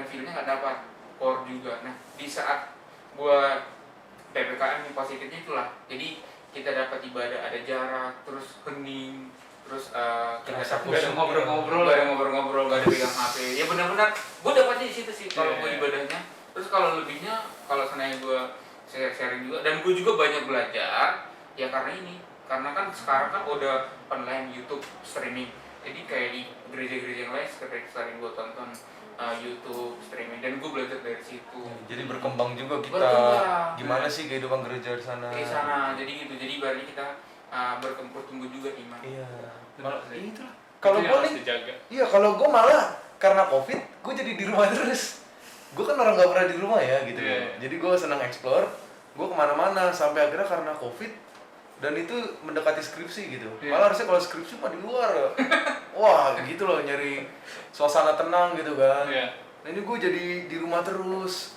feel-nya nggak dapat, core juga. Nah, di saat gue PPKM yang positifnya itulah, jadi kita dapat ibadah, ada jarak, terus hening, terus kita Nggak ada ngobrol-ngobrol, gak ada pegang HP. Ya benar-benar gue dapatnya di situ sih kalau gue ibadahnya. Terus kalau lebihnya, kalau seandainya gue sharing juga, dan gue juga banyak belajar ya karena kan sekarang kan udah online YouTube streaming. Jadi kayak di gereja-gereja yang lain sering gue tonton YouTube streaming, dan gue belajar dari situ. jadi berkembang juga kita. Berkembang. Gimana sih kehidupan gereja di sana? Di sana, jadi gitu. Jadi berarti kita bertumbuh juga iman. Iya. Benar sih. Itulah. Kalau Itu yang gue harus nih, dijaga. iya kalau gue malah karena COVID, gue jadi di rumah terus. Gue kan orang nggak pernah di rumah ya gitu. Iya. Jadi gue senang explore, gue kemana-mana sampai akhirnya karena COVID dan itu mendekati skripsi gitu. Iya. Malah harusnya kalau skripsi mah di luar. Wah gitu loh, nyari suasana tenang gitu kan. Iya. Nah ini gue jadi di rumah terus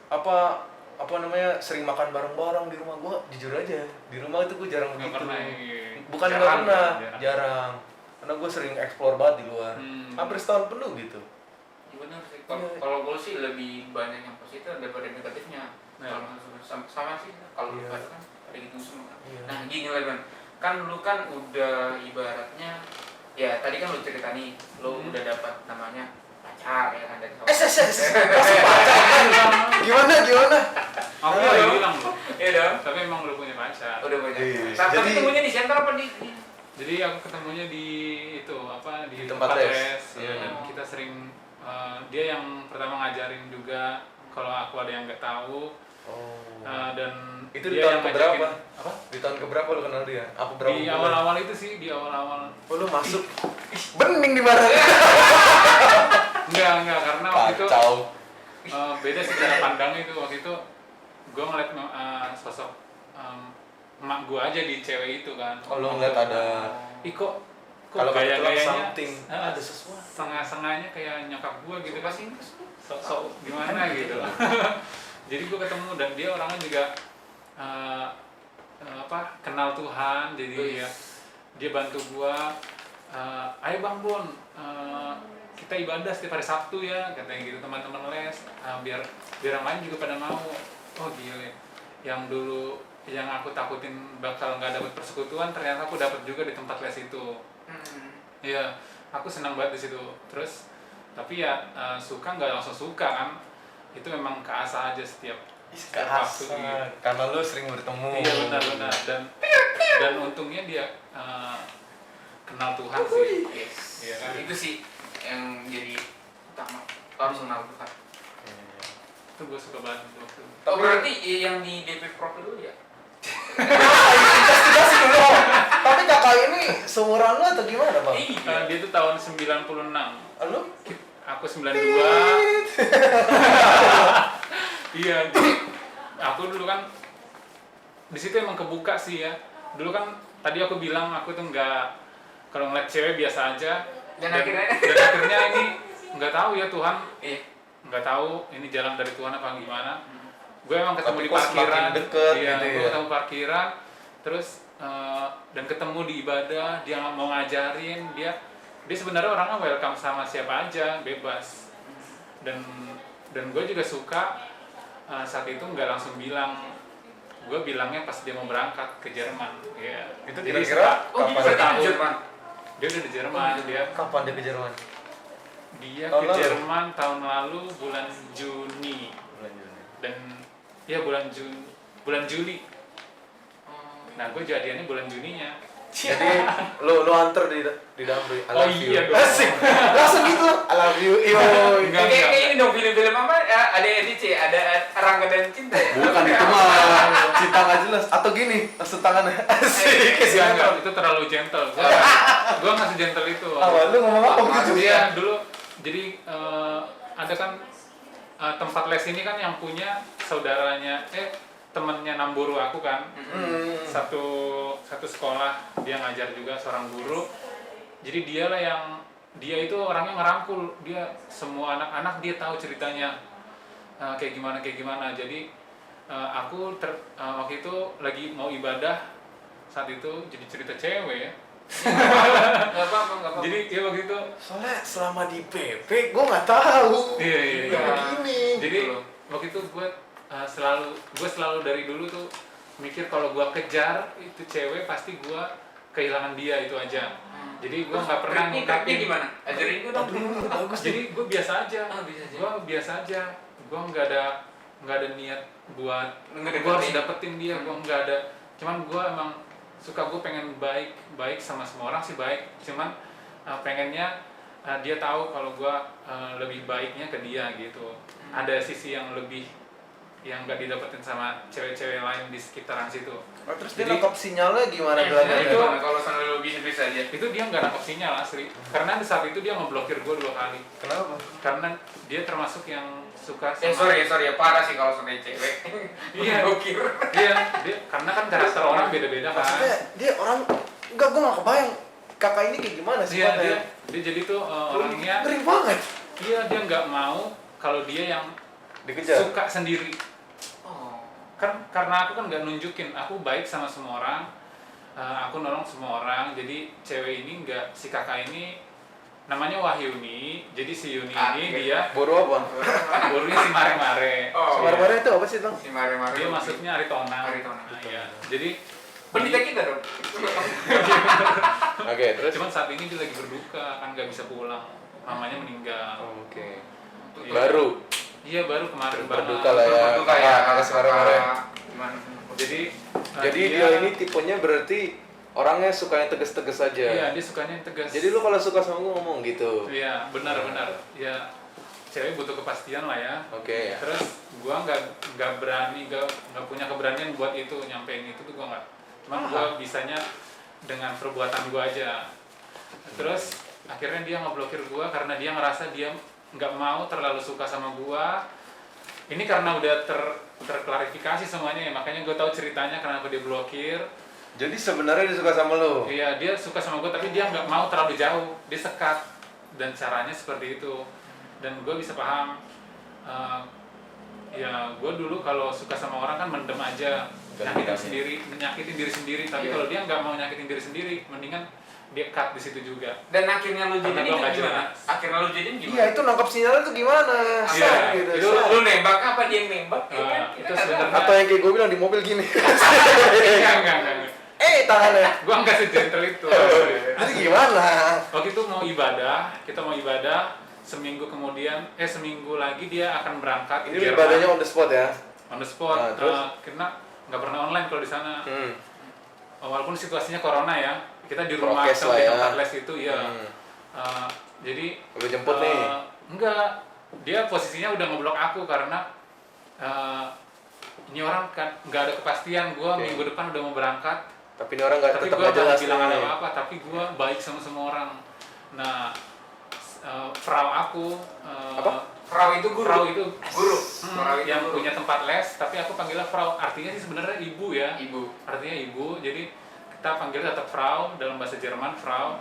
apa namanya sering makan bareng-bareng di rumah. Gue jujur aja di rumah itu gue jarang Nggak begitu. pernah, iya. Bukan nggak Jarang, pernah, jarang. jarang. Karena gue sering explore banget di luar. Hampir setahun penuh gitu. Ya benar sih. Kalau gue sih lebih banyak yang positif daripada negatifnya. Iya. Kalau sama sih, kalau lu Iya. pada kan ada gitu semua. Iya. Nah gini lah Ben, kan lu kan udah ibaratnya, ya tadi kan lu cerita nih, lu udah dapat namanya pacar ya kan dari Masih pacaran. Gimana? Aku Iya lagi dong. bilang loh. Iya dong. Tapi emang udah punya pacar. Udah banyak. Iya. Tapi Jadi- ketemunya di center apa di? Jadi aku ketemunya di di Di tempat les. ya, dan kita sering dia yang pertama ngajarin juga kalau aku ada yang nggak tahu, dan Itu di dia tahun yang keberapa? ngajakin- Apa? Di tahun keberapa lu kenal dia? Apa berapa Di bulan? awal-awal itu sih, di awal-awal. Oh, lu masuk. Bening di mana? Enggak, karena waktu itu Kacau. beda sih cara pandangnya itu. Waktu itu gue ngeliat sosok emak gue aja di cewek itu kan. Oh, lu ngeliat ada Ih kok kalau kebetulan gaya-gayanya something, ada sesuatu. setengah-setengahnya kayak nyokap gue gitu Suka kan. sih. Sok gimana gitu. Jadi gue ketemu, dan dia orangnya juga kenal Tuhan, jadi dia bantu gue, ayo Bang Bon, kita ibadah setiap hari Sabtu ya, katanya gitu, teman-teman les, biar yang lain juga pada mau. Oh gila, yang dulu yang aku takutin bakal nggak dapet persekutuan, ternyata aku dapet juga di tempat les itu. Iya, aku senang banget di situ. Terus tapi ya suka nggak langsung suka kan, itu memang keasah aja setiap setiap waktu. Iya. Karena lu sering bertemu. Iya benar dan untungnya dia kenal Tuhan sih. Yes. Iya kan? Itu sih yang jadi utama. Harus kenal Tuhan. Itu gue suka banget waktu itu. Oh, berarti yang di DP profil dulu ya? Investigasi dulu. Tapi kakak ini seumuran lu atau gimana, Bang? Dia tuh tahun 96. Lu? Aku 92. Iya, jadi aku dulu kan di situ emang kebuka sih ya. Dulu kan tadi aku bilang aku tuh nggak, kalau ngeliat cewek biasa aja. Dan akhirnya ini nggak tahu ya Tuhan. Iya. Nggak tahu ini jalan dari Tuhan apa gimana. Gue emang ketemu Tapi di kok parkiran. semakin deket Iya, gitu gue ya? ketemu parkiran. Terus dan ketemu di ibadah, dia mau ngajarin, dia sebenarnya orangnya welcome sama siapa aja, bebas. Dan gue juga suka saat itu nggak langsung bilang, gue bilangnya pas dia mau berangkat ke Jerman. Ya. Itu Jadi kira-kira Oh, kapan? berarti di setahun. Jerman. Dia udah di Jerman, dia Kapan dia ke Jerman? ke Tahun lalu? Jerman tahun lalu bulan Juni Bulan Juni. dan ya bulan Juli. Nah gue jadiannya bulan Juninya. Jadi lu anter di Damri. I Oh love you. iya dong. Asik. Langsung gitu. I love you. Yo. Enggak. Kayak ini dong film-film apa? Ada EDC, ada Rangga dan Cinta. Ya? Bukan itu mah cinta nggak jelas. Atau gini, langsung tangannya. Asik. Enggak, itu terlalu gentle. Gue nggak segentle itu. Apa lu ngomong apa gitu? Dia dulu jadi ada kan tempat les ini kan yang punya saudaranya temennya Namburu aku kan. Satu sekolah, dia ngajar juga seorang guru. Jadi dia itu orangnya ngerangkul, dia semua anak-anak dia tahu ceritanya kayak gimana. Jadi aku waktu itu lagi mau ibadah saat itu, jadi cerita cewek ya. Nggak apa-apa. Jadi ya waktu itu Soalnya selama di PP gue nggak tahu. iya. Begini. Jadi waktu itu gue selalu dari dulu tuh mikir kalau gue kejar itu cewek pasti gue kehilangan dia itu aja. Jadi gue nggak pernah ngungkapin gimana? Ajarin gue dong. Bagus. Jadi gue biasa aja. Bisa aja. Gue biasa aja. Gue nggak ada niat buat Ngedeketin. gue harus dapetin dia. Gue nggak ada. Cuman gue emang suka, gue pengen baik sama semua orang sih baik. Cuman pengennya dia tahu kalau gue lebih baiknya ke dia gitu. Ada sisi yang lebih yang nggak didapetin sama cewek-cewek lain di sekitaran situ. Oh, terus dia Jadi- nangkap sinyalnya gimana Nah, bilangnya? itu- Kalau sana lu bisa aja. Itu dia nggak nangkep sinyal asli. Karena di saat itu dia ngeblokir gue 2 kali. Kenapa? Karena dia termasuk yang suka sama Sorry ya, parah sih kalau sama cewek. Iya. Gokil. dia karena kan karakter orang beda-beda kan. Maksudnya dia orang enggak, gue nggak kebayang kakak ini kayak gimana sih Dia jadi tuh orangnya ngeri banget. dia nggak mau kalau dia yang Dikejar. suka sendiri. Oh. Kan karena aku kan nggak nunjukin aku baik sama semua orang, aku nolong semua orang. Jadi cewek ini nggak, si kakak ini namanya Wahyuni. Jadi si Yuni ini dia Boro apa? gurunya si Mare-Mare. Oh, Semar-mare itu apa sih, Bang? Si Mare-Mare. Dia maksudnya Aritona. Aritona. Nah, iya. Jadi Pendeta kita dong. Oke, terus cuman saat ini dia lagi berduka kan nggak bisa pulang, mamanya meninggal. Oke. Iya. Baru Iya baru kemarin banget. berduka lah ya. Berduka ya. Kakak semar-mare. Gimana? Jadi Jadi dia ini tipenya berarti orangnya suka yang tegas-tegas aja. iya dia sukanya yang tegas. Jadi lu kalau suka sama gue ngomong gitu. Iya benar. Ya cewek butuh kepastian lah ya. Oke. Terus gua nggak berani, nggak punya keberanian buat itu, nyampein itu tuh gua nggak. Cuman gua bisanya dengan perbuatan gua aja. Terus akhirnya dia ngeblokir gua karena dia ngerasa dia nggak mau terlalu suka sama gua. Ini karena udah terklarifikasi semuanya ya, makanya gua tahu ceritanya kenapa dia blokir. Jadi sebenarnya dia suka sama lu. Iya dia suka sama gua tapi dia nggak mau terlalu jauh, dia sekat dan caranya seperti itu. Dan gue bisa paham, ya gue dulu kalau suka sama orang kan mendem aja, nyakitin diri sendiri. Tapi Iya. kalau dia nggak mau nyakitin diri sendiri, mendingan dia cut di situ juga. Dan akhirnya lu Karena jadiin gua nggak gimana? jelas. Akhirnya lu jadiin Iya, gimana? itu nangkap sinyalnya tuh gimana? Iya, Sat, gitu. itu sat. Lu nembak apa dia yang nembak? Ya kan? Itu Kita nggak tahu. sebenarnya- Atau yang kayak gue bilang di mobil gini. Enggak. Tangannya. Gue nggak segentle itu. Jadi gimana? Waktu itu mau ibadah, kita mau ibadah. Seminggu lagi dia akan berangkat ke Ini Jerman. ibadahnya on the spot ya. on the spot. Nah, terus? Karena nggak pernah online kalau di sana. Hmm. Walaupun situasinya corona ya, kita di rumah Prokes atau lah di ya. tempat les itu ya. Hmm. Jadi Lu jemput nih. enggak, dia posisinya udah ngeblok aku karena ini orang kan nggak ada kepastian. Gue Oke. minggu depan udah mau berangkat, Tapi ini orang tapi tetap gue nggak jelas nggak bilang nih. ada apa-apa. Tapi gue baik sama semua orang. Nah, frau aku Apa? Frau itu guru. Frau itu Guru. Frau itu yang guru. punya tempat les, tapi aku panggilnya Frau. Artinya sih sebenarnya ibu ya. Ibu. Artinya ibu. Jadi kita panggil tetap Frau dalam bahasa Jerman Frau.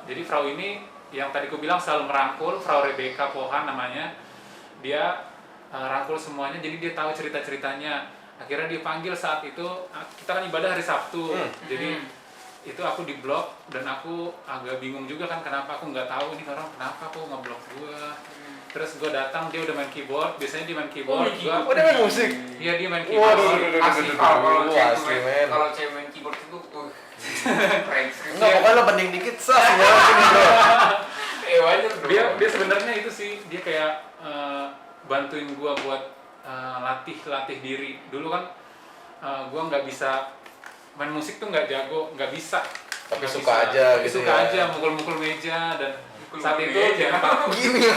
Jadi Frau ini yang tadi aku bilang selalu merangkul, Frau Rebecca Pohan namanya. Dia rangkul semuanya, jadi dia tahu cerita-ceritanya. Akhirnya dia panggil saat itu, kita kan ibadah hari Sabtu. Jadi itu aku di blok dan aku agak bingung juga kan kenapa aku nggak tahu ini orang kenapa kok ngeblok gua. Terus gue datang, dia udah main keyboard. Biasanya dia main keyboard. Oh, dia main musik? Iya, dia main Waduh, keyboard. Asli kalau asli, men. kalau cewek main keyboard itu keren. Enggak, pokoknya lo banding dikit sah sinyal sini bro. Wajar dong. Dia sebenarnya itu sih, dia kayak bantuin gua buat latih diri. Dulu kan gua nggak bisa main musik tuh, nggak jago, nggak bisa. Tapi Nggak suka bisa. aja Tapi gitu suka ya. aja mukul-mukul meja dan Mukul-mukul saat itu meja. jangan pakai Gini ya.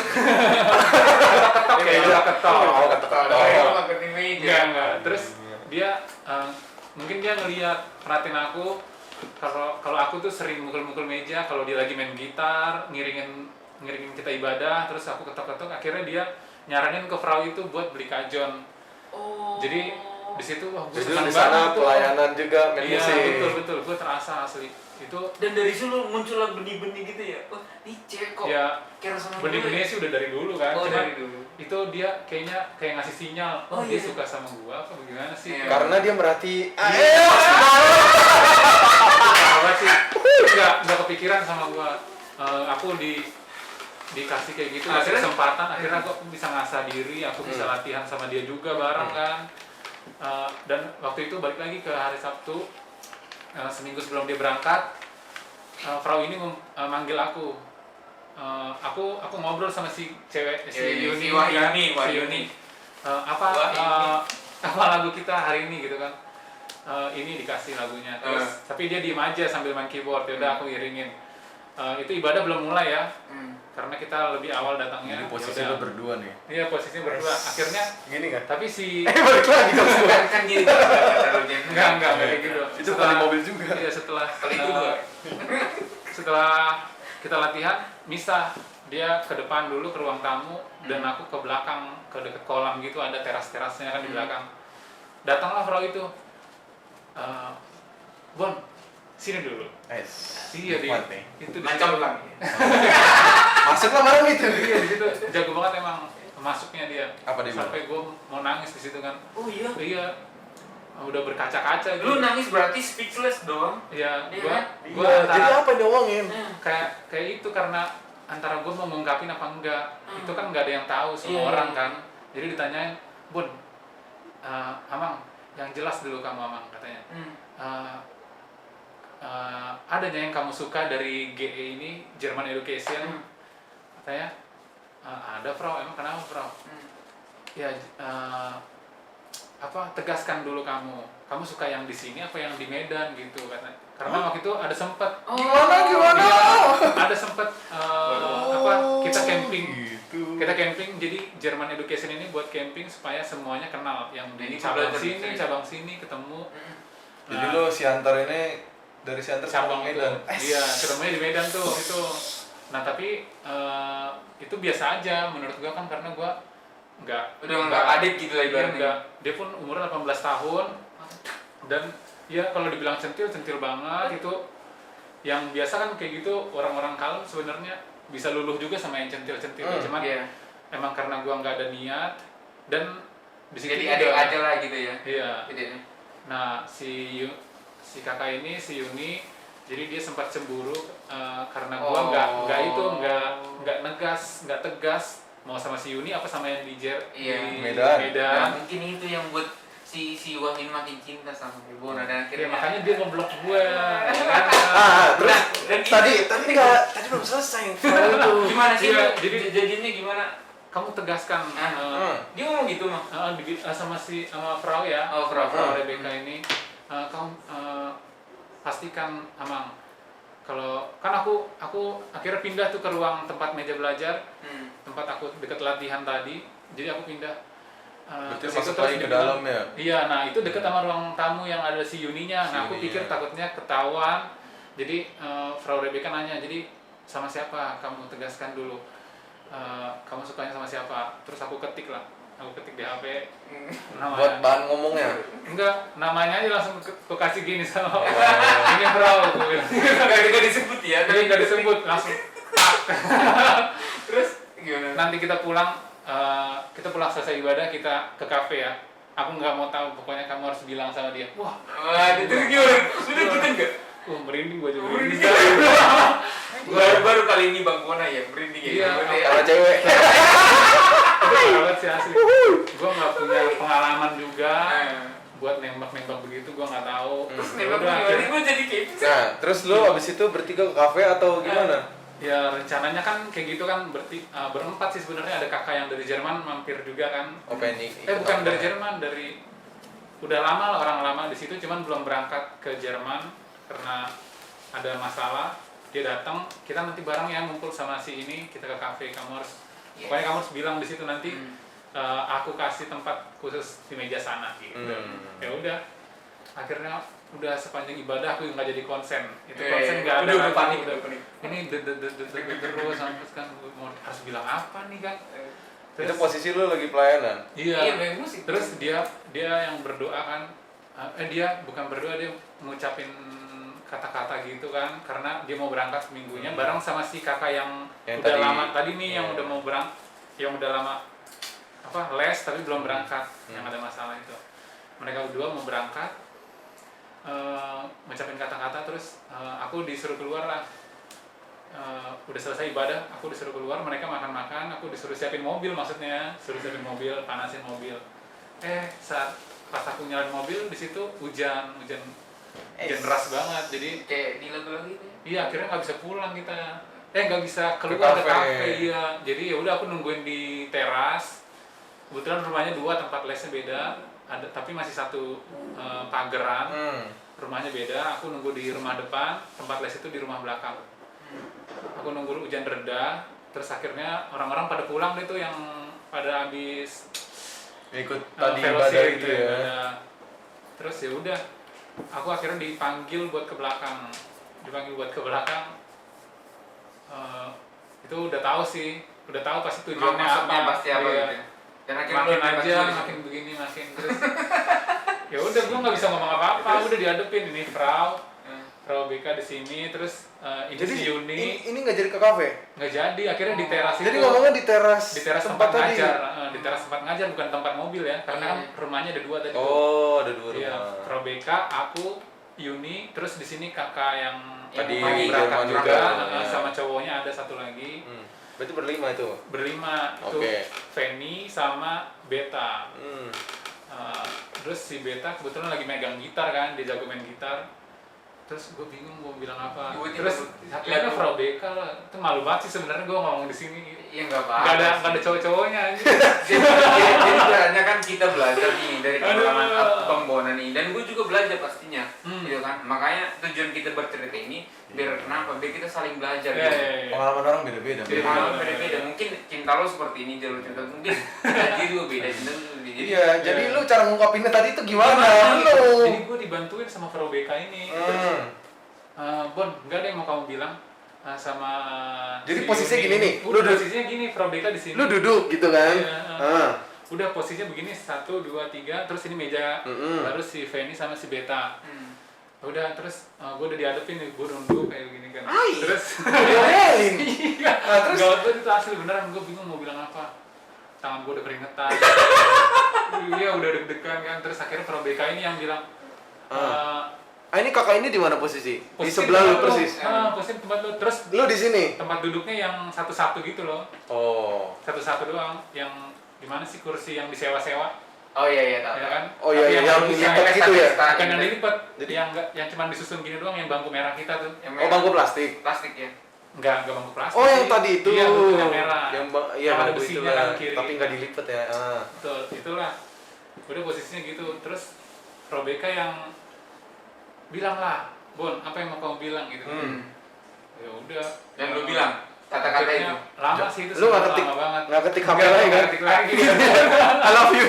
ketok ya, ketok. Oh, ketok. Enggak. Terus dia mungkin dia ngelihat perhatiin aku kalau aku tuh sering mukul-mukul meja kalau dia lagi main gitar, ngiringin kita ibadah, terus aku ketok-ketok, akhirnya dia nyaranin ke Frau itu buat beli kajon. Jadi di situ wah gue Jadi senang di sana banget tuh. pelayanan juga main Iya, musik. betul, gue terasa asli. Itu Dan dari situ muncullah benih-benih gitu ya. Oh, ini cewek kok. ya Kira sama benih-benihnya sih udah dari dulu kan. Oh, Cuma dari dulu. itu dia kayaknya kayak ngasih sinyal, Oh, dia iya. suka sama gua apa bagaimana sih? Iya. Karena dia merhati. Apa sih? Nggak kepikiran sama gua. Aku dikasih kayak gitu, kasih Akhirnya? kesempatan, akhirnya aku bisa ngasah diri, aku bisa latihan sama dia juga bareng kan. Dan waktu itu balik lagi ke hari Sabtu, seminggu sebelum dia berangkat, Frau ini manggil aku. Aku ngobrol sama si cewek, si Yuni, si Wahyuni, kan? Si Wahyuni. Yuni. Apa lagu kita hari ini gitu kan? Ini dikasih lagunya, terus tapi dia diem aja sambil main keyboard. Ya udah aku iringin. Itu ibadah belum mulai ya, karena kita lebih awal datangnya. Jadi posisi Yaudah. lo berdua nih. Iya, posisinya berdua. Akhirnya Gini kan? tapi si Balik lagi dong semua. Kan gini. enggak kayak gitu. Itu kali mobil juga. Iya, setelah Kali dua. setelah kita latihan, misah. Dia ke depan dulu ke ruang tamu dan aku ke belakang ke dekat kolam gitu, ada teras-terasnya kan di belakang. Datanglah Frau itu. Bon, sini dulu. Iya, Nikmat nih. itu di Macam situ. kan. Masuklah bareng itu. Iya, di situ jago banget emang masuknya dia. Apa dia Sampai gue mau nangis di situ kan. Oh iya. Iya. Udah berkaca-kaca gitu. Lu nangis berarti speechless dong. Iya, Iya gua kan? gua Iya, antara- jadi apa yang diomongin? kayak itu karena antara gue mau ngungkapin apa enggak. Itu kan nggak ada yang tahu, semua Iya, orang iya. kan. Jadi ditanyain, Bun, Amang, yang jelas dulu kamu Amang katanya. Adanya yang kamu suka dari GE ini, German Education? Katanya, ada Frau, emang kenapa Frau? Ya, tegaskan dulu kamu suka yang di sini apa yang di Medan gitu katanya. Karena waktu itu ada sempet Gimana? ada sempet kita camping. Gitu. Kita camping, jadi German Education ini buat camping supaya semuanya kenal, yang Jadi di cabang belajar sini, bisa. cabang sini ketemu. Jadi lo Siantar ini dari Siantar cabang ke itu. Medan. Iya, ketemunya di Medan tuh itu. Nah, tapi itu biasa aja menurut gua kan, karena gua Udah nggak adik gitu lah ibaratnya. enggak. Dia pun umurnya 18 tahun dan ya kalau dibilang centil banget itu. Yang biasa kan kayak gitu orang-orang kalem sebenarnya bisa luluh juga sama yang centil-centil. Cuman Iya. emang karena gua nggak ada niat dan di situ Jadi juga- adik aja lah gitu ya. Iya. Bedanya. Nah, si kakak ini, si Yuni, jadi dia sempat cemburu karena gua nggak tegas mau sama si Yuni apa sama yang di Iya. Medan. Nah, mungkin itu yang buat si Wahyu makin cinta sama Bon. Dan Ya, akhirnya makanya dia ngeblok gue. Kan? Terus dan tadi belum selesai Frau itu. gimana sih? Iya, Jadi jadinya gimana? kamu tegaskan Dia ngomong gitu mah. sama Frau ya, Oh, Frau. Frau Rebecca ini, kamu pastikan Amang, kalau kan aku akhirnya pindah tuh ke ruang tempat meja belajar, tempat aku deket latihan tadi, jadi aku pindah. Berarti Terus masuk itu terus lagi ke dibilang, dalam ya? Iya, nah itu deket sama ruang tamu yang ada si Yuninya. Nah aku Yuninya. pikir takutnya ketahuan, jadi Frau Rebecca nanya, jadi sama siapa? Kamu tegaskan dulu. Kamu sukanya sama siapa? Terus aku ketik di HP namanya. Buat bahan ngomongnya. Enggak, namanya aja langsung aku kasih gini sama ini Frau, aku bilang. Gak disebut ya, Tapi nggak disebut, langsung Terus gimana? nanti kita pulang selesai ibadah, kita ke kafe ya. Aku nggak mau tahu, pokoknya kamu harus bilang sama dia. Wah, Terus gimana? Sudah gitu enggak? merinding gua juga. Merinding. Baru kali ini Bang Kona ya merinding ya. Iya. Karena cewek. Itu banget sih asli. Gua nggak punya pengalaman juga buat nembak begitu, gua nggak tahu. Terus Ya nembak udah, akhirnya- gue jadi kayak gitu. Nah, terus lu abis itu bertiga ke kafe atau gimana? Ya rencananya kan kayak gitu kan, berempat sih sebenarnya. Ada kakak yang dari Jerman mampir juga kan. Bukan dari Jerman, dari udah lama lah, orang lama di situ, cuman belum berangkat ke Jerman karena ada masalah. Dia datang, kita nanti bareng ya ngumpul sama si ini, kita ke kafe. Pokoknya kamu harus bilang di situ nanti aku kasih tempat khusus di meja sana gitu. Ya udah, akhirnya udah sepanjang ibadah aku nggak jadi konsen. Itu konsen nggak ada. Udah panik. Ini terus sampai kan mau harus bilang apa nih kan. Itu posisi lu lagi pelayanan? Iya, memang sih. terus dia yang berdoa kan, dia bukan berdoa, dia ngucapin kata-kata gitu kan, karena dia mau berangkat minggunya bareng sama si kakak yang udah tadi, lama tadi nih, yang udah mau yang udah lama les tapi belum berangkat, yang ada masalah itu. Mereka berdua mau berangkat, ngucapin kata-kata, terus aku disuruh keluar lah. Udah selesai ibadah, aku disuruh keluar, mereka makan-makan, aku disuruh siapin mobil, panasin mobil. Saat pas aku nyalain mobil, di situ hujan deras banget, jadi Kayak di lagu-lagu itu. iya akhirnya nggak bisa pulang kita, nggak bisa keluar ke kafe. Iya, jadi ya udah aku nungguin di teras. Kebetulan rumahnya 2, tempat lesnya beda, tapi masih satu pageran. Rumahnya beda, aku nunggu di rumah depan, tempat les itu di rumah belakang. Aku nunggu hujan reda, terus akhirnya orang-orang pada pulang deh tuh, yang pada habis Ikut tadi fellowship ibadah itu ya. ibadah. Terus ya udah, aku akhirnya dipanggil buat ke belakang. Itu udah tahu pasti tujuannya Maksudnya apa. pasti apa Iya. gitu. Dan Makin aja, makin begini, terus. Ya udah, gua nggak bisa ngomong apa-apa, udah dihadepin ini Frau BK di sini, terus ini Jadi si Yuni. ini nggak jadi ke kafe? Nggak jadi, akhirnya di teras itu. Jadi ngomongnya di teras tempat tadi. ngajar, di teras tempat ngajar, bukan tempat mobil ya, karena kan rumahnya ada 2 tadi. Oh, ada 2 Iya, rumah. Frau BK, aku, Yuni, terus di sini kakak yang Tadi mau berangkat Jerman juga, juga, sama cowoknya ada satu lagi. Berarti berlima itu? Berlima, itu Oke. Feni sama Beta. Hmm. Terus si Beta kebetulan lagi megang gitar kan, dia jago main gitar. Terus gue bingung mau bilang apa. Terus akhirnya Frau BK lah, itu malu banget sih sebenarnya gue ngomong di sini. Iya nggak apa-apa. Nggak ada cowok-cowoknya aja. Jadi sebenarnya kan kita belajar nih dari pengalaman Bang Bona nih, dan gue juga belajar pastinya, gitu kan. Makanya tujuan kita bercerita ini biar kenapa? Biar kita saling belajar. Iya, Gitu. iya, iya. Pengalaman orang beda-beda. Pengalaman beda-beda. Mungkin cinta lo seperti ini, jalur cinta mungkin jadi juga beda, cinta lo juga beda. Iya, jadi lu cara ngungkapinnya tadi itu gimana? Jadi gue dibantuin sama Frau BK ini. Bon, enggak deh mau kamu bilang sama. Jadi si posisinya Yuni. gini nih, Udah posisinya gini, Frau BK di sini. Lu duduk gitu kan? Iya, udah posisinya begini, 1, 2, 3, terus ini meja, baru si Feni sama si Beta. Udah, terus gue udah dihadapin nih, gue nunduk kayak gini kan. Terus Diomelin. iya, Nah, terus gawat banget itu asli beneran, gue bingung mau bilang apa. Tangan gue udah keringetan. Iya, udah deg-degan kan. Terus akhirnya Frau BK ini yang bilang, ini kakak ini di mana posisi? Di posisi sebelah lu tempat persis. posisi tempat lu. Terus Lu di sini. tempat duduknya yang satu-satu gitu loh. Oh. Satu-satu doang. Yang gimana sih kursi yang disewa-sewa? Oh iya tahu. Ya kan? Oh iya, Tapi yang bagus, lipat gitu ya? bukan yang dilipat, Jadi- yang cuma disusun gini doang, yang bangku merah kita tuh. Oh, bangku plastik. Plastik ya. Enggak bangku plastik. Oh, yang sih. tadi itu. Iya, betul, yang merah. Iya, Yang ada bangku besinya itulah. kan kiri. Tapi nggak dilipet ya. Ah. Betul, itulah. Udah posisinya gitu. Terus Robeka yang bilang lah, Bon, apa yang mau kamu bilang gitu. Ya udah. Dan lu bilang kata-kata itu. Akhirnya lama sih itu. Lu nggak ketik, lama banget. nggak ketik HP Nggak, lagi nggak kan? ketik lagi. I love you.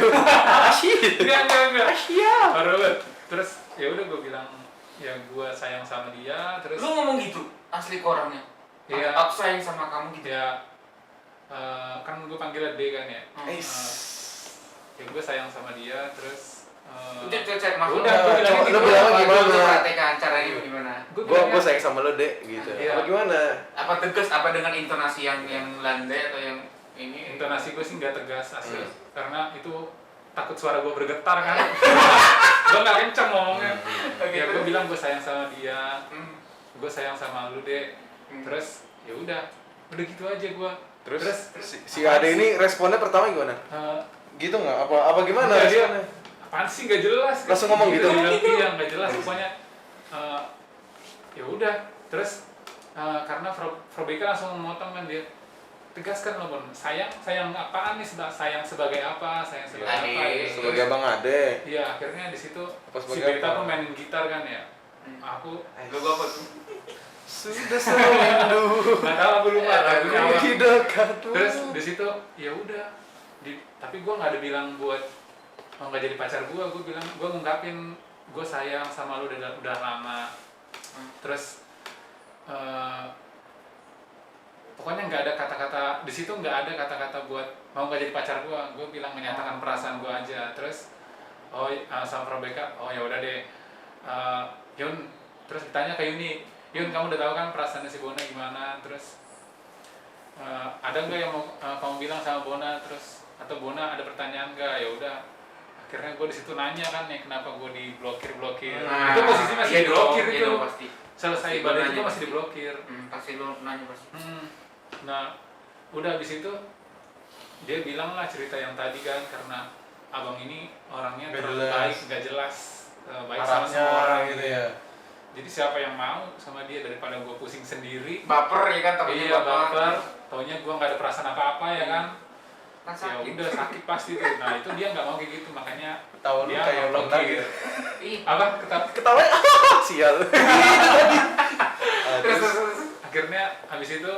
Asyik. Enggak. Asyik. Baru banget. Terus ya udah gue bilang ya gue sayang sama dia. Terus Lu ngomong gitu asli ke orangnya. Iya. Aku sayang sama kamu gitu. ya kan gue panggilnya D kan ya. Ya gue sayang sama dia terus. Udah cek maksudnya. Udah, gue bilangnya lu gitu. bilangnya gimana? Lu perhatikan caranya gimana? Gua sayang sama lu, Dek, gitu. Iya. Apa gimana? Apa tegas apa dengan intonasi yang landai atau yang ini? Intonasi gue sih nggak tegas asli karena itu takut suara gue bergetar kan. Gue nggak kenceng ngomongnya. Ya gue bilang gue sayang sama dia, gue sayang sama lu deh. Terus ya udah gitu aja gue. Terus si Ade ini responnya pertama gimana? Gitu nggak? Apa gimana Enggak, dia responnya? apaan sih nggak jelas. Langsung ngomong gitu? Iya nggak jelas pokoknya. Ya udah terus karena Frobeka langsung memotong kan dia. Tegaskan loh Bon, sayang apaan nih, sayang sebagai apa, sayang sebagai Ade. apa ya. Sebagai abang Ade. Iya, akhirnya di situ Apa si sebagai Beta apa? pun mainin gitar kan ya. Aku Lu apa tuh? Sudah serindu nggak tahu, aku lupa lagunya apa. di dekatmu. Terus di situ ya udah, tapi gue nggak ada bilang buat mau nggak jadi pacar gue bilang gue ngungkapin gue sayang sama lu udah lama. Terus pokoknya nggak ada kata-kata di situ, nggak ada kata-kata buat mau nggak jadi pacar gue bilang menyatakan perasaan gue aja. Terus sama Probeka, oh ya udah deh, Yun, terus ditanya ke Yuni, Yun kamu udah tahu kan perasaannya si Bona gimana, terus ada nggak yang mau kamu bilang sama Bona, terus atau Bona ada pertanyaan nggak? Ya udah, akhirnya gue di situ nanya kan ya kenapa gue diblokir. Itu posisi masih iya diblokir dong, iya itu. dong, pasti. Selesai Pasti badai nanya, itu masih pasti. diblokir. Pasti lu nanya pasti. Nah, udah habis itu dia bilang lah cerita yang tadi kan, karena abang ini orangnya Nggak terlalu jelas. baik, nggak jelas, baik sama Arahnya semua orang gitu ya. Jadi siapa yang mau sama dia daripada gue pusing sendiri. Baper ya kan, takutnya Iya baper, taunya gue nggak ada perasaan apa-apa ya kan. Kan Ya sakit. udah sakit pasti tuh. Nah itu dia nggak mau kayak gitu, makanya Tahu lu dia kayak ngeblokir. pernah gitu. Ih, Apa Ketawa sial. terus. akhirnya habis itu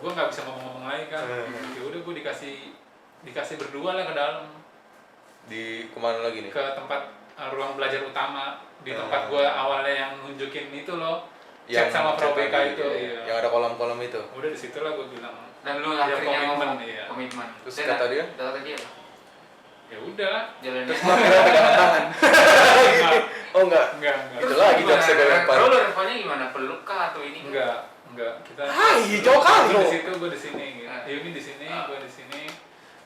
gue nggak bisa ngomong-ngomong lagi kan. Hmm. Ya udah gue dikasih berdua lah ke dalam, Di kemana lagi nih? ke tempat ruang belajar utama, di tempat gue awalnya yang nunjukin itu loh, chat sama Probeka tadi, itu. iya. Iya. Yang ada kolam-kolam itu. Udah di situ lah gue bilang, Dan lu Ya, akhirnya komitmen, ngomong iya. komitmen. Terus Dan kata dia? Kata dia apa? ya udah. Jalan. Terus akhirnya pegangan tangan. Oh enggak. Enggak. Itu lagi jokesnya gue lempar. Kalau lu responnya gimana? Peluk kah atau ini? Enggak. Kita Hai, jauh kali lu lo. di situ, gue di sini gitu. Yumi di sini, gue di sini.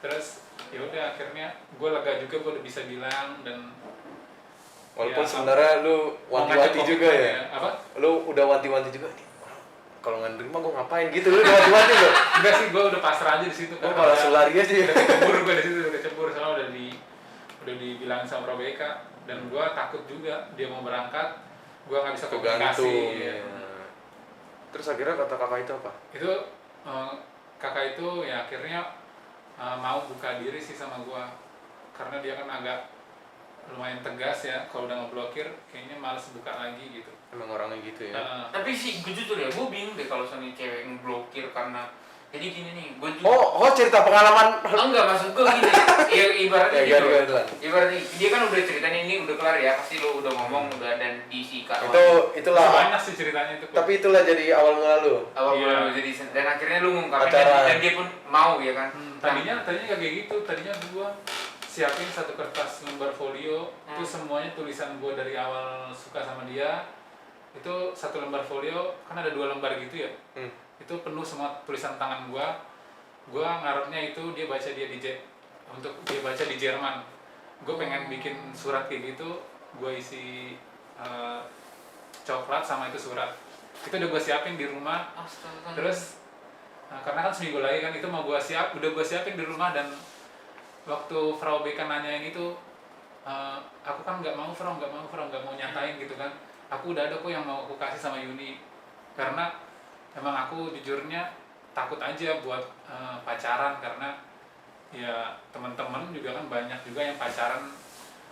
Terus ya udah akhirnya gue lega juga, gue udah bisa bilang. Dan Walaupun ya, sebenarnya lu mau wanti-wanti ngajak juga komitmen ya. Apa? Lu udah wanti-wanti juga nih. Kalau nggak nerima gue ngapain gitu, lu udah wanti-wanti lo. Enggak sih, gue udah pasrah aja di situ. Gue malah selari aja ya. Udah kecebur gue di situ, udah kecebur soalnya udah dibilangin sama Probeka. Dan gue takut juga dia mau berangkat, gue nggak bisa komunikasi. Tergantung. Ya. Terus akhirnya kata kakak itu apa? Itu kakak itu ya akhirnya mau buka diri sih sama gua, karena dia kan agak lumayan tegas ya, kalau udah ngeblokir kayaknya males buka lagi gitu. Emang orangnya gitu ya. Tapi sih gue jujur ya, gue bingung deh kalau soalnya cewek ngeblokir karena jadi gini nih, gue juga Oh cerita pengalaman. enggak, maksud gue gini ya, ibaratnya Ya, gitu ganti-gantian. ibaratnya dia kan udah ceritain ini udah kelar ya, pasti lo udah ngomong udah dan disikat Itulah. Banyak sih ceritanya itu. Tapi itulah jadi awal mula lu. awal Iya. mulai jadi dan akhirnya lu ngungkapin Pacaran. dan dia pun mau ya kan. Tadinya nggak kayak gitu. Tadinya gua siapin satu kertas lembar folio, itu semuanya tulisan gua dari awal suka sama dia. Itu satu lembar folio kan ada 2 lembar gitu ya. Itu penuh semua tulisan tangan gua ngarepnya itu dia baca dia baca di Jerman. Gue pengen bikin surat kayak gitu, gue isi coklat sama itu surat. Itu udah gue siapin di rumah. Astaga. Terus karena kan seminggu lagi kan, itu mau udah gue siapin di rumah. Dan waktu Frau Beka nanyain itu, aku kan nggak mau nyatain gitu kan. Aku udah ada kok yang mau aku kasih sama Yuni, karena emang aku jujurnya takut aja buat pacaran, karena ya teman-teman juga kan banyak juga yang pacaran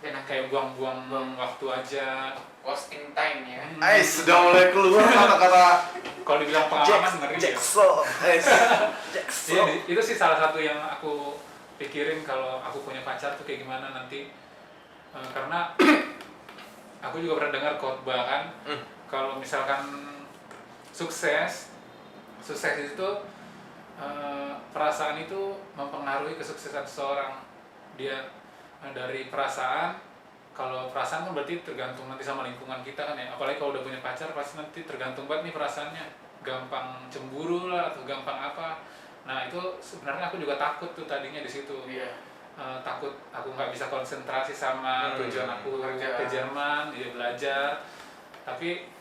Dan kayak buang-buang waktu aja. wasting time ya. Sudah mulai keluar kata-kata Kalau dibilang pengalaman ngeri ya. Iya, itu sih salah satu yang aku pikirin kalau aku punya pacar tuh kayak gimana nanti. Karena aku juga pernah dengar khotbah kan, kalau misalkan sukses itu perasaan itu mempengaruhi kesuksesan seseorang. Dia dari perasaan, kalau perasaan kan berarti tergantung nanti sama lingkungan kita kan ya. Apalagi kalau udah punya pacar pasti nanti tergantung banget nih perasaannya, gampang cemburu lah atau gampang apa. Nah itu sebenarnya aku juga takut tuh tadinya di situ. Iya. Takut aku nggak bisa konsentrasi sama tujuan aku Kerja. ke Jerman, dia belajar. Tapi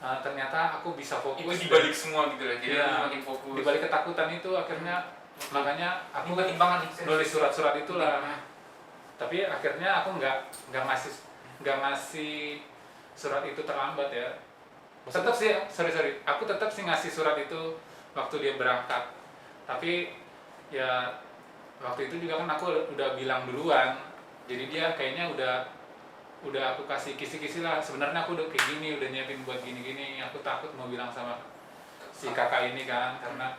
ternyata aku bisa fokus. Itu dibalik semua gitu lah, jadi Iya, makin fokus. dibalik ketakutan itu akhirnya makanya aku Timbangan nih. nulis surat-surat itulah. Tapi akhirnya aku nggak ngasih surat itu terlambat ya. Tetap sih, sorry, aku tetap sih ngasih surat itu waktu dia berangkat. Tapi ya waktu itu juga kan aku udah bilang duluan, jadi dia kayaknya udah aku kasih kisi-kisi lah. Sebenarnya aku udah kayak gini, udah nyiapin buat gini-gini. Aku takut mau bilang sama si kakak ini kan, karena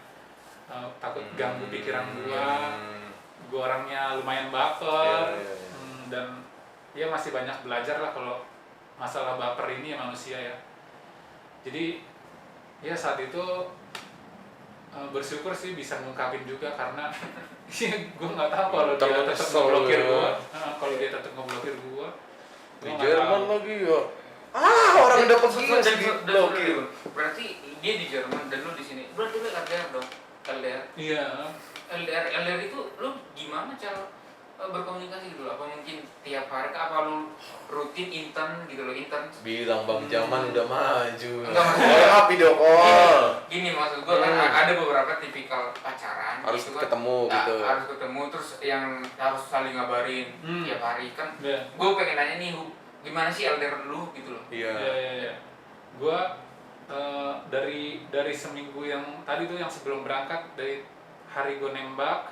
takut ganggu pikiran gua orangnya lumayan baper. Iya. Dan dia masih banyak belajar lah kalau masalah baper ini ya, manusia ya. Jadi ya saat itu bersyukur sih bisa ngungkapin juga, karena gue nggak tahu kalau dia tetap ngeblokir gue. Kalau dia tetap ngeblokir gue Di Jerman lagi ya. Orang dapat gila sih diblokir. Berarti dia di Jerman dan lu di sini. Berarti lu LDR dong. LDR. Iya. LDR itu lu gimana cara berkomunikasi gitu loh? Apa mungkin tiap hari apa lu rutin intern gitu loh, intern? Bilang Bang Jaman udah maju. Enggak, maksudnya- Video call. Gini maksud gua kan ada beberapa tipikal pacaran Harus gitu kan. ketemu gitu. Harus ketemu terus yang harus saling ngabarin tiap hari kan. Iya. Gua pengen nanya nih, gimana sih LDR lu gitu loh? Iya. Iya. Gua dari seminggu yang tadi tuh yang sebelum berangkat, dari hari gue nembak,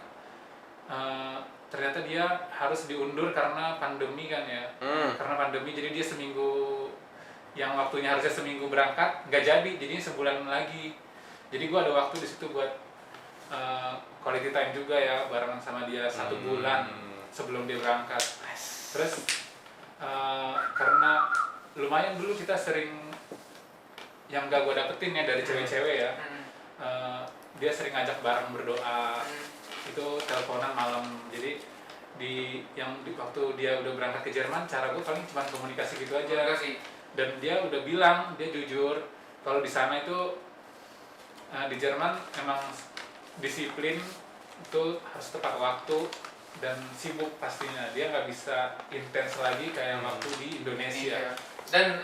ternyata dia harus diundur karena pandemi kan ya. Karena pandemi jadi dia seminggu, yang waktunya harusnya seminggu berangkat nggak jadi, jadinya sebulan lagi. Jadi gue ada waktu di situ buat quality time juga ya, barengan sama dia 1 bulan sebelum dia berangkat. Terus karena lumayan dulu kita sering, yang gak gue dapetin ya dari cewek-cewek ya, dia sering ngajak bareng berdoa, itu teleponan malam. Jadi waktu dia udah berangkat ke Jerman, cara gue paling cuma komunikasi gitu aja. Dan dia udah bilang, dia jujur kalau di sana itu di Jerman emang disiplin itu harus tepat waktu dan sibuk pastinya. Dia nggak bisa intens lagi kayak waktu di Indonesia. Dan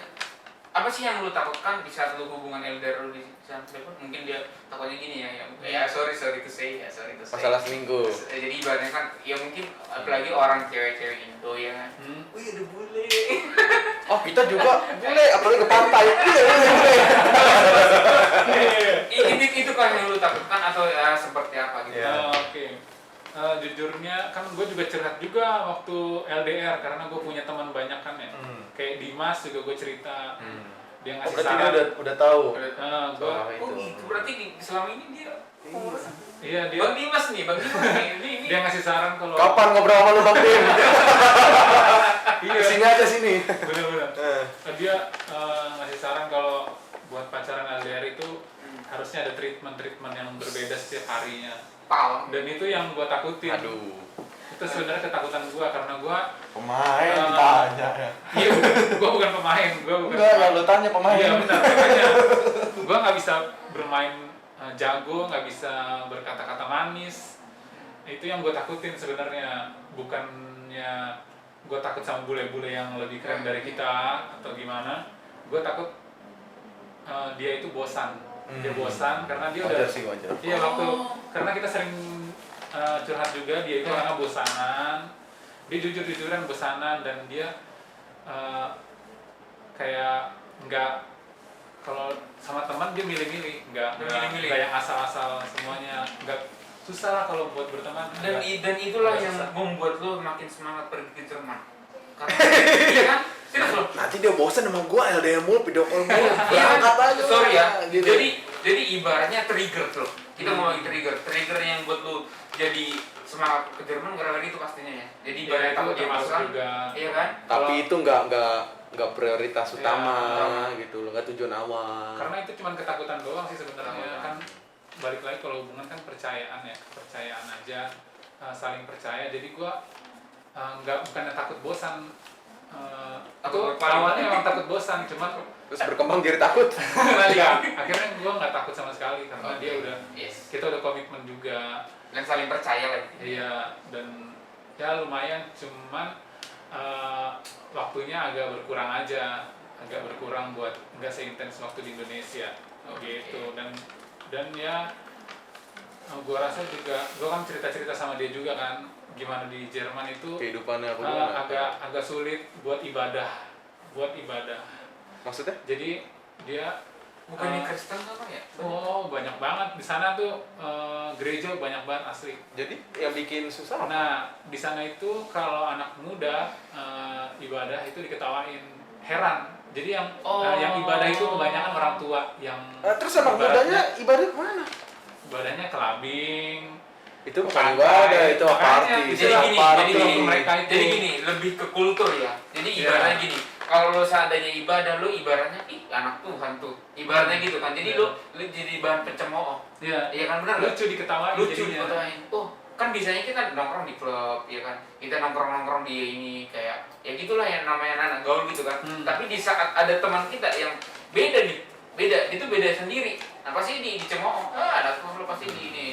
apa sih yang lu takutkan di saat lu hubungan LDR lu di sana? Mungkin dia takutnya gini ya sorry to say. Masalah seminggu. Jadi ibaratnya kan ya mungkin apalagi orang cewek-cewek Indo ya kan. Wih udah bule. Oh kita juga boleh, apalagi ke pantai. Itu kan yang lu takutkan atau seperti apa gitu? Oke. Jujurnya kan gue juga curhat juga waktu LDR, karena gue punya teman banyak kan ya. Kayak Dimas juga gue cerita, dia ngasih Berarti saran. dia udah tahu. Itu berarti selama ini dia Iya, dia Bang Dimas nih. Ini dia ngasih saran kalau Kapan ngobrol sama lu Bang Dim? iya, Sini aja sini. bener-bener. Dia ngasih saran kalau buat pacaran LDR itu harusnya ada treatment yang berbeda setiap harinya. Dan itu yang gue takutin. Aduh. Itu sebenarnya ketakutan gue, karena gue Pemain ditanya ya. iya, gue bukan pemain, Enggak, yang lu tanya pemain. Iya benar, makanya gue nggak bisa bermain jago, nggak bisa berkata-kata manis. Itu yang gue takutin sebenarnya. Bukannya gue takut sama bule-bule yang lebih keren dari kita atau gimana. Gue takut dia itu bosan. Dia bosan karena dia Wajar udah sih, wajar. Iya, karena kita sering curhat juga, dia itu karena bosanan. Dia jujur-jujuran bosanan, dan dia kayak nggak kalau sama teman dia milih-milih, nggak Milih-milih. nggak yang asal-asal semuanya, nggak susah lah kalau buat berteman. Dan itulah nggak yang susah. membuat lo makin semangat pergi ke Jerman. Karena iya kan? Serius lo. Nanti dia bosan sama gua LDR mulu, video call mulu. Iya Berangkat kan? aja. Sorry ya. Gitu. Jadi ibaratnya trigger tuh. Kita ngomongin trigger yang buat lu jadi semangat ke Jerman gara-gara itu pastinya ya. Jadi Ya, ibaratnya itu takut dia termasuk bosan. juga. Iya kan? Tapi itu nggak prioritas Ya, utama utama. gitu loh, nggak tujuan awal. Karena itu cuma ketakutan doang sih sebenarnya. Ketakutan. Kan balik lagi kalau hubungan kan percayaan ya, kepercayaan aja, saling percaya. Jadi gua bukannya takut bosan. Takut Aku berpaling. awalnya memang takut bosan, cuman Terus berkembang jadi takut. akhirnya gua nggak takut sama sekali karena dia udah Yes. kita udah komitmen juga. Dan saling percaya lagi. Iya, dan ya lumayan, cuman waktunya agak berkurang aja, agak berkurang buat nggak seintens waktu di Indonesia gitu. Dan ya gua rasa juga gua kan cerita-cerita sama dia juga kan gimana di Jerman itu Kehidupannya apa gimana? agak sulit buat ibadah. Maksudnya? Jadi dia Bukannya Kristen apa ya? oh banyak banget di sana tuh, gereja banyak banget asli. Jadi yang bikin susah apa? Nah, di sana itu kalau anak muda ibadah itu diketawain, heran. Jadi yang ibadah itu kebanyakan orang tua yang Terus anak mudanya ibadah kemana? ibadahnya kelabing. Itu bukan Pantai. ibadah, itu Makanya party. bisa Jadi gini, party jadi gini, mereka itu. jadi gini, lebih ke kultur ya. Jadi Iya. ibaratnya gini, kalau lo seandainya ibadah lo ibaratnya anak Tuhan tuh, ibaratnya gitu kan. Jadi Iya. lo jadi bahan pencemooh. Iya, Iya kan benar nggak? lucu diketawain Lucu jadinya. diketawain. Oh, kan biasanya kita nongkrong di klub, ya kan. Kita nongkrong di ini kayak ya gitulah yang namanya anak gaul gitu kan. Tapi di saat ada teman kita yang beda nih, itu beda sendiri. Nah pasti dicemooh. Anak lo pasti di ini.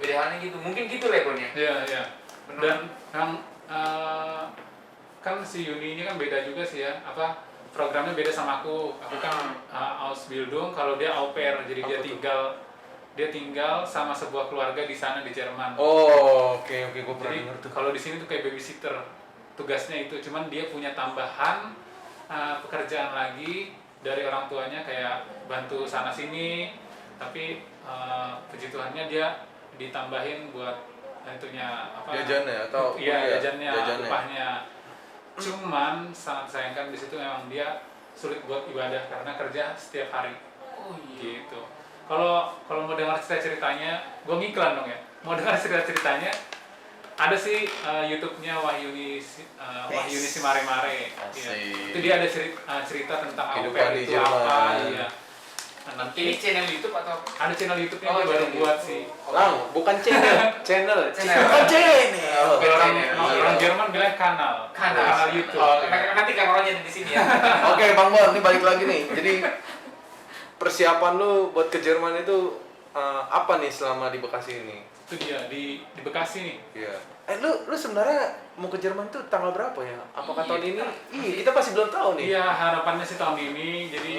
Beda halnya gitu. Mungkin gitu levelnya. Iya, iya. Benar. Dan yang kan si Yuni ini kan beda juga sih ya, apa programnya beda sama aku. Aku kan Ausbildung, kalau dia au pair, jadi Apa tuh? dia tinggal sama sebuah keluarga di sana di Jerman. Oh, oke, gua pernah Jadi denger tuh. kalau di sini tuh kayak babysitter, tugasnya itu, cuman dia punya tambahan pekerjaan lagi dari orang tuanya kayak bantu sana sini, tapi puji Tuhannya dia ditambahin buat itunya apa? Jajannya atau Iya, jajannya, jajannya. upahnya. Cuman sangat sayangkan di situ memang dia sulit buat ibadah karena kerja setiap hari Oh iya. gitu. Kalau mau dengar cerita-ceritanya, gue ngiklan dong ya. Mau dengar cerita-ceritanya, ada sih YouTube-nya Wahyuni si Mare Mare. Asik. Itu dia ada cerita tentang au Kehidupan pair di itu apa. Jerman. Iya. Nah, nanti Ini channel YouTube atau apa? ada channel YouTube-nya Oh, dia baru channel buat YouTube. sih. Lang, bukan channel. Channel. Bukan channel. Kalau orang, channel. orang Jerman bilang kanal YouTube. Oh, nanti kameranya di sini ya. Oke, Bang Bon, ini balik lagi nih. Jadi persiapan lu buat ke Jerman itu apa nih selama di Bekasi ini? Itu dia di Bekasi nih. Iya. Lu sebenarnya mau ke Jerman tuh tanggal berapa ya? Apakah Iya, tahun ini? Iya, kita masih belum tahu nih. Iya, harapannya sih tahun ini. Jadi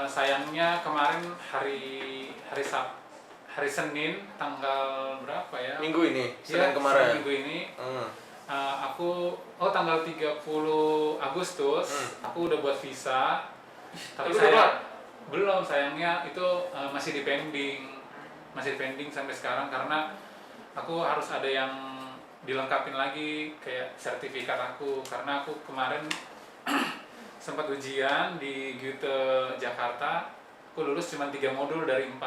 sayangnya kemarin hari Senin tanggal berapa ya? Minggu ini, Ya, Senin kemarin. Minggu ini Hmm. aku tanggal 30 Agustus aku udah buat visa. Tapi Udah keluar? belum, sayangnya itu masih pending sampai sekarang karena aku harus ada yang dilengkapin lagi kayak sertifikat aku karena aku kemarin sempat ujian di Goethe Jakarta, aku lulus cuma 3 modul dari 4.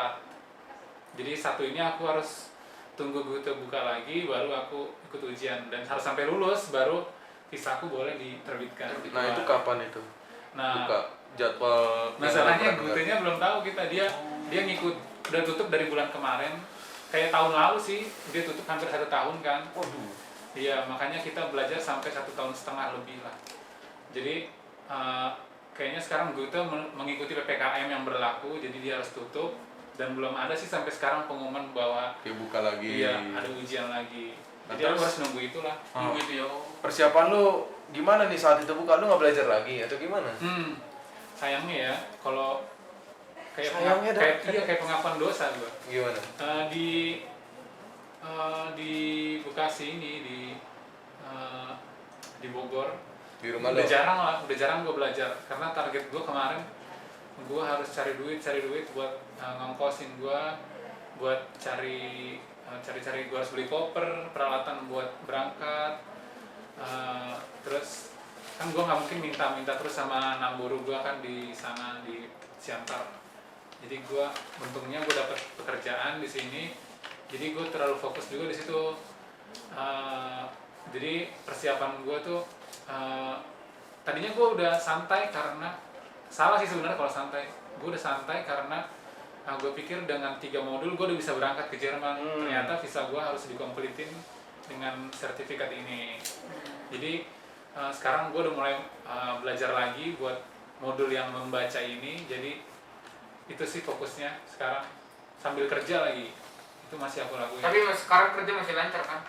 Jadi satu ini aku harus tunggu Goethe buka lagi baru aku ikut ujian dan harus sampai lulus baru visaku boleh diterbitkan. Nah, itu kapan itu? Nah, Buka jadwal. masalahnya yang Goethe-nya belum tahu kita, dia ngikut udah tutup dari bulan kemarin. Kayak tahun lalu sih dia tutup hampir 1 tahun kan. Waduh. Iya, makanya kita belajar sampai 1,5 tahun lebih lah. Jadi kayaknya sekarang Goethe mengikuti PPKM yang berlaku, jadi dia harus tutup dan belum ada sih sampai sekarang pengumuman bahwa Buka lagi. iya ada ujian lagi. Nah, Jadi aku terus? harus nunggu itulah. Minggu itu ya. Persiapan lu gimana nih saat itu buka? Lu nggak belajar lagi atau gimana? Sayangnya ya kalau kayak Sayangnya dah. kayak pengakuan dosa gua. Gimana? Di Bekasi ini di Bogor Di rumah lu? udah jarang gue belajar karena target gue kemarin gue harus cari duit buat ngongkosin gue, buat cari gue harus beli koper, peralatan buat berangkat. Terus kan gue nggak mungkin minta terus sama namburu gue kan di sana di Siantar. Jadi gue untungnya gue dapat pekerjaan di sini, jadi gue terlalu fokus juga di situ. Jadi persiapan gue tuh tadinya gue udah santai, karena salah sih sebenarnya kalau santai. Gue udah santai karena gue pikir dengan 3 modul gue udah bisa berangkat ke Jerman. Ternyata visa gue harus dikompletin dengan sertifikat ini. Jadi sekarang gue udah mulai belajar lagi buat modul yang membaca ini. Jadi itu sih fokusnya sekarang, sambil kerja lagi. Itu masih aku lakuin. Tapi sekarang kerja masih lancar kan?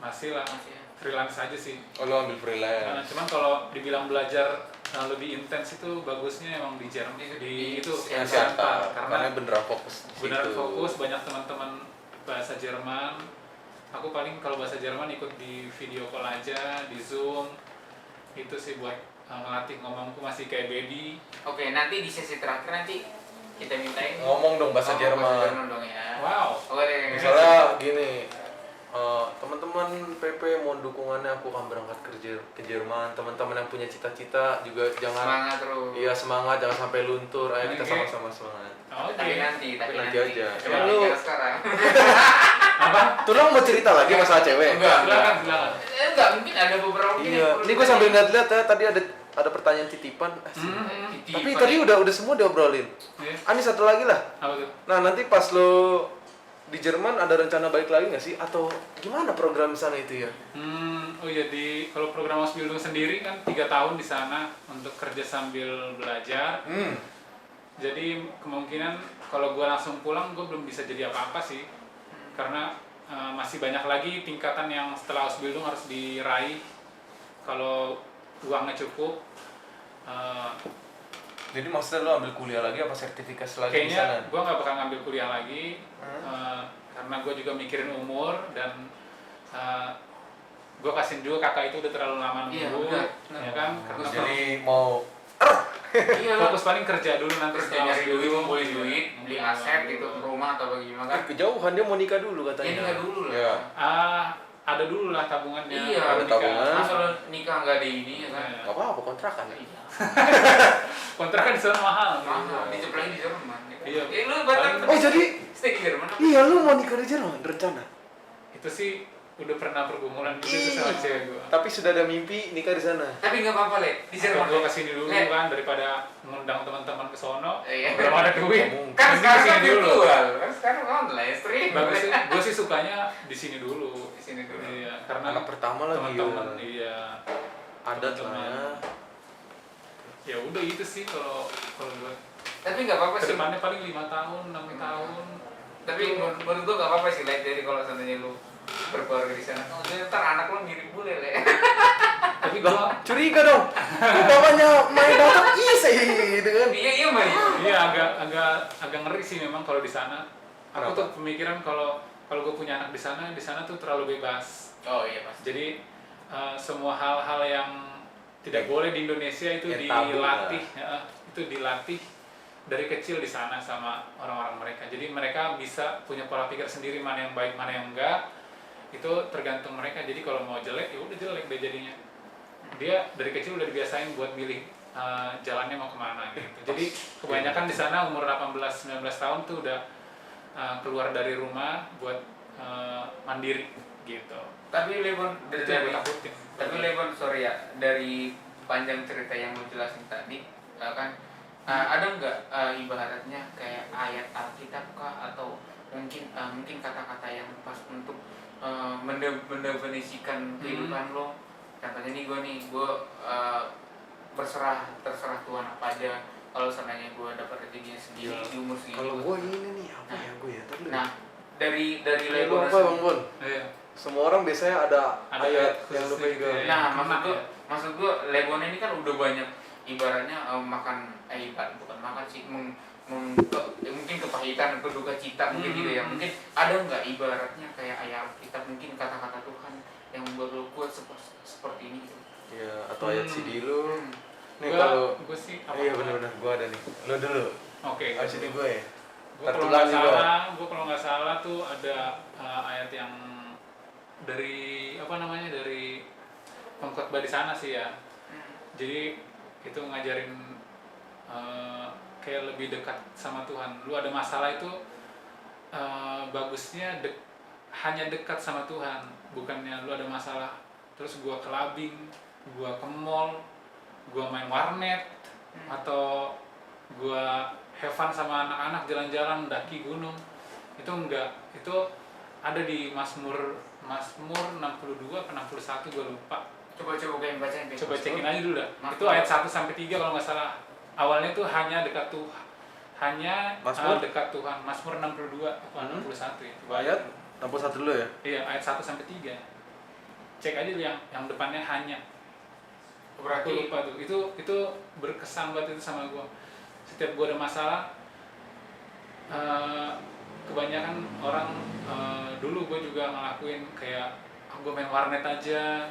Masih lah, Masih ya. freelance aja sih. Oh, lo ambil freelance. Cuman kalau dibilang belajar lebih intens itu bagusnya emang di Jerman, di itu Siantar, karena karena beneran fokus. benar situ. fokus, banyak teman-teman bahasa Jerman. Aku paling kalau bahasa Jerman ikut di video call aja, di Zoom. Itu sih buat ngelatih ngomongku, masih kayak baby. Oke, nanti di sesi terakhir nanti kita mintain Ngomong dong bahasa Jerman. Bahasa Jerman dong ya. Wow. Oke. Misalnya gini, teman-teman PP mohon dukungannya, aku akan berangkat ke Jerman. Teman-teman yang punya cita-cita juga jangan Semangat terus. Iya, semangat, jangan sampai luntur. Ayo kita Oke. sama-sama semangat. Oke. Tapi nanti nanti aja. Coba Lu- bicara sekarang. Apa? Tuh lo mau cerita lagi masalah cewek? Enggak. Silakan. Enggak, mungkin ada beberapa mungkin Iya. yang perlu Ini gue sambil ngeliat ya, tadi ada pertanyaan titipan. Asik. Titipan Tapi ya. tadi udah semua diobrolin. Iya. Ani satu lagi lah. Apa tuh? Nah, nanti pas lo di Jerman ada rencana balik lagi nggak sih? Atau gimana program di sana itu ya? Oh iya, kalau program Ausbildung sendiri kan 3 tahun di sana untuk kerja sambil belajar. Jadi kemungkinan kalau gue langsung pulang gue belum bisa jadi apa-apa sih, karena masih banyak lagi tingkatan yang setelah Ausbildung harus diraih kalau uangnya cukup. Jadi maksudnya lo ambil kuliah lagi apa sertifikasi lagi di sana? Kayaknya gue nggak bakal ngambil kuliah lagi, karena gue juga mikirin umur dan gue kasihin juga kakak itu udah terlalu lama nunggu. Iya, benar. Ya kan? Karena Jadi mau Iya. fokus paling kerja dulu, nanti Terus setelah nyari duit, Ausbildung, ngumpulin duit, beli aset dulu. gitu, rumah atau bagaimana kan? kejauhan, dia mau nikah dulu katanya. Ya nikah dulu lah. Ya. Ada dulu lah tabungannya. Iya, ada nikah. tabungan. Masa lo nikah nggak ada ini ya kan? Iya. Gak apa-apa, kontrakan ya. Iya. Kontrakan di sana mahal. Mahal, diceplaki di Jerman. Ya kan? Iya. Lu batal Oh, jadi stay di Jerman apa? iya lu mau nikah di Jerman rencana? Itu sih udah pernah pergumulan dulu itu sama cewek gue. Tapi sudah ada mimpi nikah di sana. Tapi nggak apa-apa Le, di Jerman. Gue kesini dulu Le. kan, daripada ngundang teman-teman ke sono, Iya. belum ada duit. Kan Mending sekarang kan kesini dulu. virtual, kan sekarang online stream. Bagus sih, gue sih sukanya di sini dulu. Di sini dulu. Iya, karena Anak pertama lagi teman-teman ya. iya. Adat lah Teman-teman. ya. Ya udah itu sih kalau gue. Tapi nggak apa-apa sih. Kedepannya paling 5 tahun, 6 tahun. Tapi menurut gua nggak apa-apa sih, like dari kalau seandainya lu berkeluarga di sana. Ntar anak lu mirip bule Le. Tapi gue Curiga dong. Kok bapaknya main datang isi gitu kan. Iya Mbak. iya agak ngeri sih memang kalau di sana. Aku tuh pemikiran kalau gue punya anak di sana tuh terlalu bebas. Oh iya Mas. Jadi semua hal-hal yang tidak boleh di Indonesia itu Yang tabu dilatih, itu dilatih dari kecil di sana sama orang-orang mereka. Jadi mereka bisa punya pola pikir sendiri, mana yang baik, mana yang enggak. Itu tergantung mereka. Jadi kalau mau jelek ya udah jelek deh jadinya. Dia dari kecil udah dibiasain buat milih jalannya mau kemana gitu. Jadi kebanyakan di sana umur 18-19 tahun tuh udah keluar dari rumah buat mandiri gitu. Tapi Lebon Itu yang gue takutin. Tapi Lebon sorry ya, dari panjang cerita yang lu jelasin tadi, kan ada nggak ibaratnya kayak ayat Alkitab kah atau mungkin kata-kata yang pas untuk mendefinisikan kehidupan lo? Contohnya gue terserah Tuhan apa aja. Kalau seandainya gue dapat rezekinya sendiri di umur segitu. Kalau gue ini nih apa ya gue ya? Tadi Nah, dari Lebon Lebon apa Bang Bon? Iya. Semua orang biasanya ada ayat yang lu khususnya gitu pegang. ya. Nah, Kena, maksud gua Lebon ini kan udah banyak ibaratnya bukan makan sih, mungkin kepahitan atau duka cita mungkin gitu ya. Mungkin ada nggak ibaratnya kayak ayat kita mungkin kata-kata Tuhan yang membuat lo kuat seperti ini gitu. Ya, atau ayat CD lu. Nih kalau gue sih apa? iya benar-benar gue ada nih. Lo dulu. Oke. Abis ini gue ya. Gue kalau nggak salah tuh ada ayat yang dari apa namanya dari pengkhotbah di sana sih ya. Jadi itu ngajarin kayak lebih dekat sama Tuhan. Lu ada masalah itu bagusnya hanya dekat sama Tuhan, bukannya lu ada masalah terus gua clubbing, gua ke mall, gua main warnet, atau gua have fun sama anak-anak jalan-jalan mendaki gunung. Itu enggak, itu ada di Mazmur 62 atau 61 gua lupa. Coba pengen bacain. Coba cekin aja dulu dah. Itu ayat 1 sampai 3 kalau nggak salah. Awalnya tuh hanya dekat Tuhan. Dekat Tuhan. Mazmur 62 atau 61 itu. Ayat 61 dulu ya. Iya, ayat 1 sampai 3. Cek aja dulu yang depannya hanya. Aku Berarti lupa tuh. Itu berkesan banget itu sama gua. Setiap gua ada masalah, kebanyakan orang dulu gua juga ngelakuin kayak gua main warnet aja,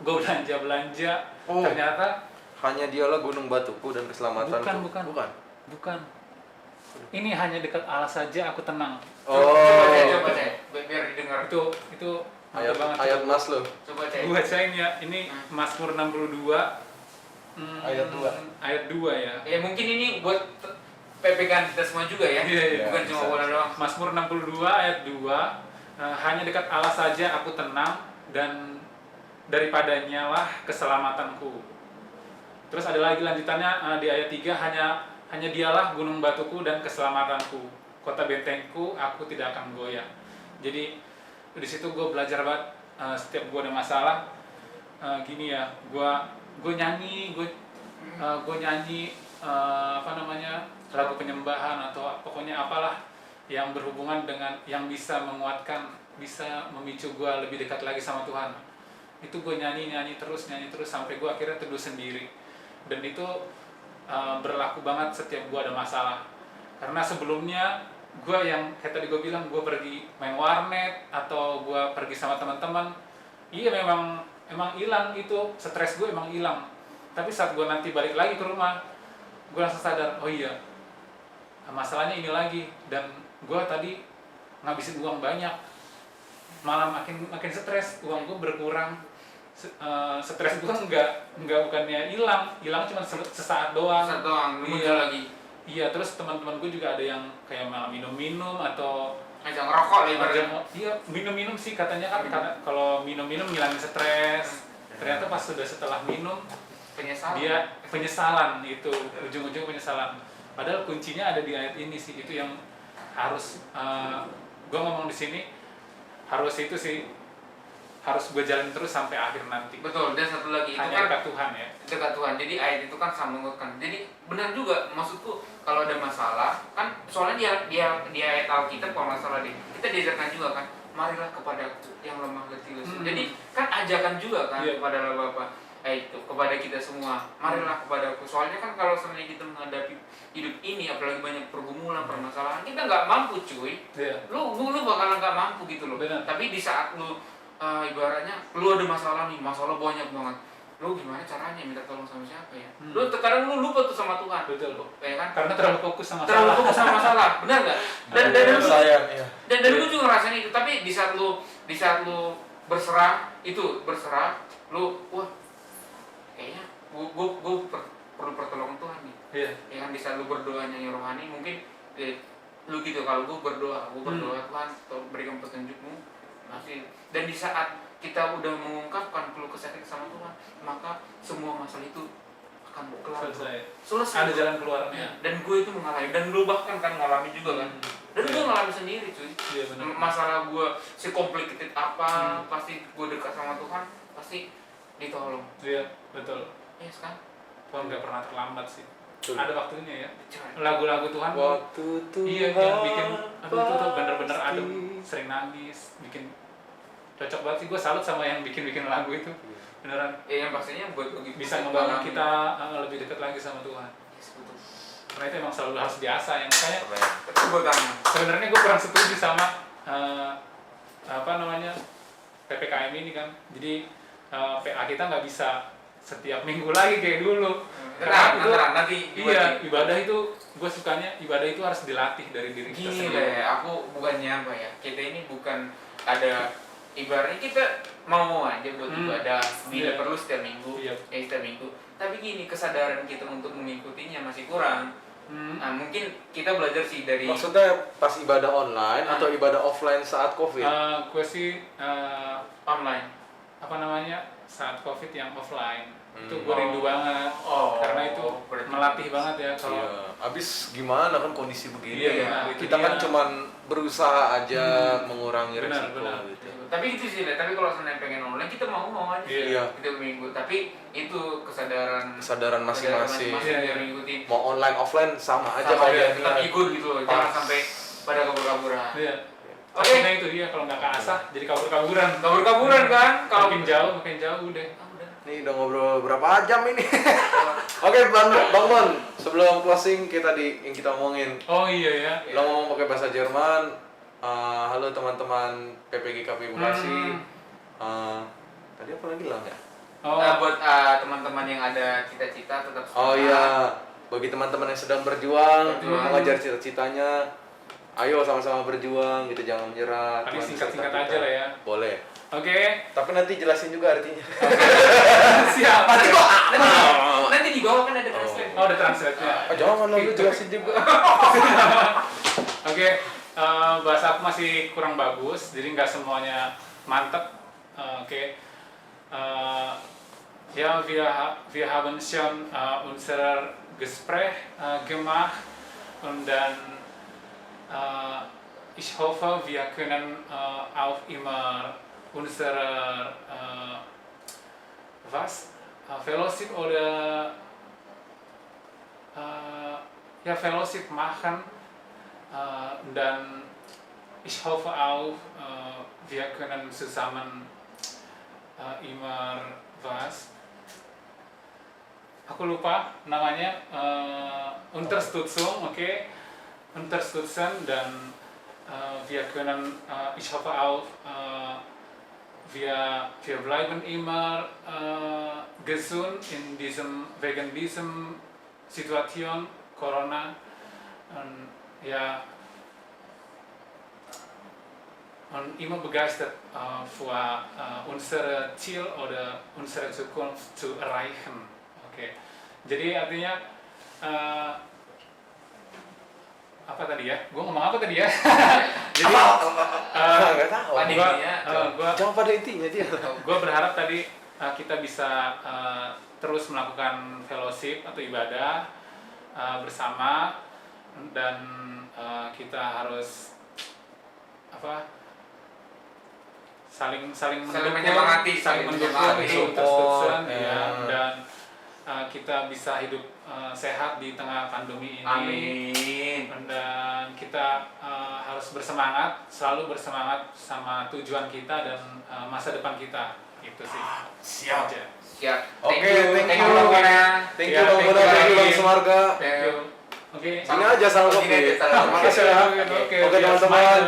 gua belanja. Oh. Ternyata Hanya dialah gunung batuku dan keselamatanku. bukan. Ini hanya dekat Allah saja aku tenang. coba cek biar didengar. Itu Ayat banget. ayat Mas lo. Coba cek. Gua bacain ya. Ini Mazmur 62 Ayat 2. Ayat 2 ya. Ya mungkin ini buat pepekan kita semua juga ya. Iya. Bukan cuma Bisa. bola doang. Mazmur 62 ayat 2, hanya dekat Allah saja aku tenang dan daripadanya lah keselamatanku. Terus ada lagi lanjutannya di ayat 3, hanya dialah gunung batuku dan keselamatanku, kota bentengku, aku tidak akan goyah. Jadi di situ gue belajar banget. Setiap gue ada masalah gini ya, gue nyanyi lagu penyembahan atau pokoknya apalah yang berhubungan dengan yang bisa menguatkan, bisa memicu gue lebih dekat lagi sama Tuhan. Itu gue nyanyi terus sampai gue akhirnya teduh sendiri. Dan itu berlaku banget setiap gue ada masalah. Karena sebelumnya gue yang kayak tadi gue bilang, gue pergi main warnet atau gue pergi sama teman-teman, iya emang hilang itu, stres gue emang hilang. Tapi saat gue nanti balik lagi ke rumah, gue langsung sadar, oh iya masalahnya ini lagi, dan gue tadi ngabisin uang banyak, malah makin stres, uang gue berkurang. Stres gue bukannya hilang cuma sesaat doang. Muncul lagi. Iya, terus teman-teman gue juga ada yang kayak malah minum atau Ngajak ngerokok lah ibaratnya. iya minum sih katanya kan, karena kalau minum ngilangin stres. Ternyata pas setelah minum Penyesalan. dia penyesalan, itu ujung-ujung penyesalan. Padahal kuncinya ada di ayat ini sih, itu yang harus gue ngomong di sini, harus gue jalan terus sampai akhir nanti. Betul, dan satu lagi itu Hanya kan dekat Tuhan ya. dekat Tuhan. Jadi ayat itu kan sama menguatkan. Jadi benar juga, maksudku kalau ada masalah kan, soalnya dia ayat Alkitab kalau masalah kita diajarkan juga kan, marilah kepada yang lemah letih lesu. Jadi kan ajakan juga kan kepada Allah Bapa. Itu kepada kita semua, marilah kepadaku. Soalnya kan kalau sebenarnya kita menghadapi hidup ini, apalagi banyak pergumulan, permasalahan, kita nggak mampu cuy. Lu bakalan nggak mampu gitu loh. Benar. Tapi di saat lu ibaratnya lu ada masalah banyak banget, lu gimana caranya minta tolong sama siapa ya? Lu terkadang lu lupa tuh sama Tuhan. Betul. Ya kan? Karena terlalu fokus sama masalah, benar nggak? Dan lu juga ngerasain itu. Tapi di saat lu berserah, lu wah kayaknya gua perlu pertolongan Tuhan nih. Iya. Ya kan, di saat lu berdoanya yang rohani mungkin lu gitu, kalau gua berdoa Tuhan berikan petunjukmu. Dan di saat kita udah mengungkapkan keluh kesah kita sama Tuhan, maka semua masalah itu akan kelar. Selesai. Ada jalan keluarnya. Dan gue itu mengalami, dan lu bahkan kan ngalami juga kan. Dan gue ngalami sendiri cuy. Iya, benar. Masalah gue complicated apa, pasti gue dekat sama Tuhan, pasti ditolong. Iya, betul. Yes kan? Tuhan nggak pernah terlambat sih. Betul. Ada waktunya ya. Lagu-lagu Tuhan. Waktu Tuhan. Iya, yang bikin itu tuh bener-bener adem, sering nangis, bikin cocok banget sih. Gue salut sama yang bikin lagu itu. Beneran. Yang pastinya buat Bisa membangun kita lebih dekat lagi sama Tuhan. Yes, betul. Karena itu emang selalu harus biasa. Yang makanya Tepuk tangan. sebenarnya gue kurang setuju sama PPKM ini kan. Jadi PA kita nggak bisa setiap minggu lagi kayak dulu. Tenang, nanti Iya, ibadah itu gue sukanya ibadah itu harus dilatih dari diri kita gini sendiri. deh, aku bukannya apa ya, kita ini bukan ada ibaratnya kita mau aja buat ibadah bila Iya. perlu setiap minggu, Iya. setiap minggu. Tapi gini, kesadaran kita untuk mengikutinya masih kurang. Nah, mungkin kita belajar sih dari Maksudnya pas ibadah online atau ibadah offline saat COVID? Gue sih online. apa namanya saat COVID yang offline itu Hmm. gue rindu banget karena itu berarti- melatih banget ya kalau Iya. Abis gimana kan kondisi begini? Iya, benar, itu Kita kan dia. cuman berusaha aja mengurangi Benar, resiko benar. gitu. Tapi itu sih, tapi kalau seandainya pengen online kita mau aja Iya. kita minggu. Tapi itu Kesadaran masing-masing. Iya, iya. yang mengikuti. Mau online offline sama aja Sama kalau aja, dia tetap niat. ikut gitu loh, jangan Pas. sampai pada kabur-kaburan. iya. Oke. Takutnya itu dia kalau nggak keasah jadi kabur-kaburan. Kabur-kaburan kan? Kalau makin jauh deh. udah. Nih udah ngobrol berapa jam ini? Oke, Bang Bon, sebelum closing yang kita omongin. Oh iya ya. Lo ngomong pakai bahasa Jerman. Halo teman-teman PPGKP Bekasi. Tadi apa lagi lah ya? Oh, Buat teman-teman yang ada cita-cita tetap Oh semangat. iya, bagi teman-teman yang sedang berjuang, Berjuang. mengejar cita-citanya, ayo sama-sama berjuang, gitu jangan menyerah. Paling Tuhan singkat-singkat serta kita. aja lah ya. Boleh. Oke. Tapi nanti jelasin juga artinya. Siap. Nanti di bawah kan ada translate. Oh, ada translate-nya. Jangan lo jelasin juga. Oke, bahasa aku masih kurang bagus, jadi nggak semuanya mantep. Oke. Ja, wir haben schon unser Gespräch gemacht und dann ich hoffe, wir können auch immer unsere Fellowship oder ja, Fellowship machen dan ich hoffe auch, wir können zusammen immer aku lupa namanya, Unterstützung, oke, Unterstützen dan wir können, ich hoffe auch, wir bleiben immer gesund wegen diesem Situation Corona und ja und immer begeistert für unser Ziel oder unsere Zukunft zu erreichen. Oke. Jadi artinya apa tadi ya? Gue ngomong apa tadi ya? Jadi Nggak tahu. Pada intinya, Jangan pada intinya dia. gue berharap tadi kita bisa terus melakukan fellowship atau ibadah bersama dan kita harus saling menyemangati, saling mendukung menyemangati. itu Unterstützen, Support, ya, dan kita bisa hidup sehat di tengah pandemi ini. Amin. Dan kita harus bersemangat, selalu bersemangat sama tujuan kita dan masa depan kita. Itu sih. Siap. Aja. Siap. Oke, Thank thank you you. Bang Bona. Thank Ya, you Bang thank Bona, you thank you lagi. Bang Semarga. Thank you. Oke. Gini aja sama Gini kopi. aja, salam. Terima kasih ya. Oke, Oke biar teman-teman. semangat.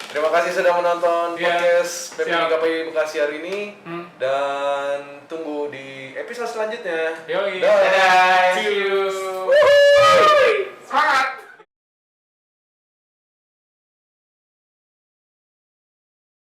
Terima kasih sudah menonton Iya. podcast Siap. PPGKP Bekasi hari ini. Dan Dan tunggu di episode selanjutnya. Yoi. Dah. See you. Woohoo.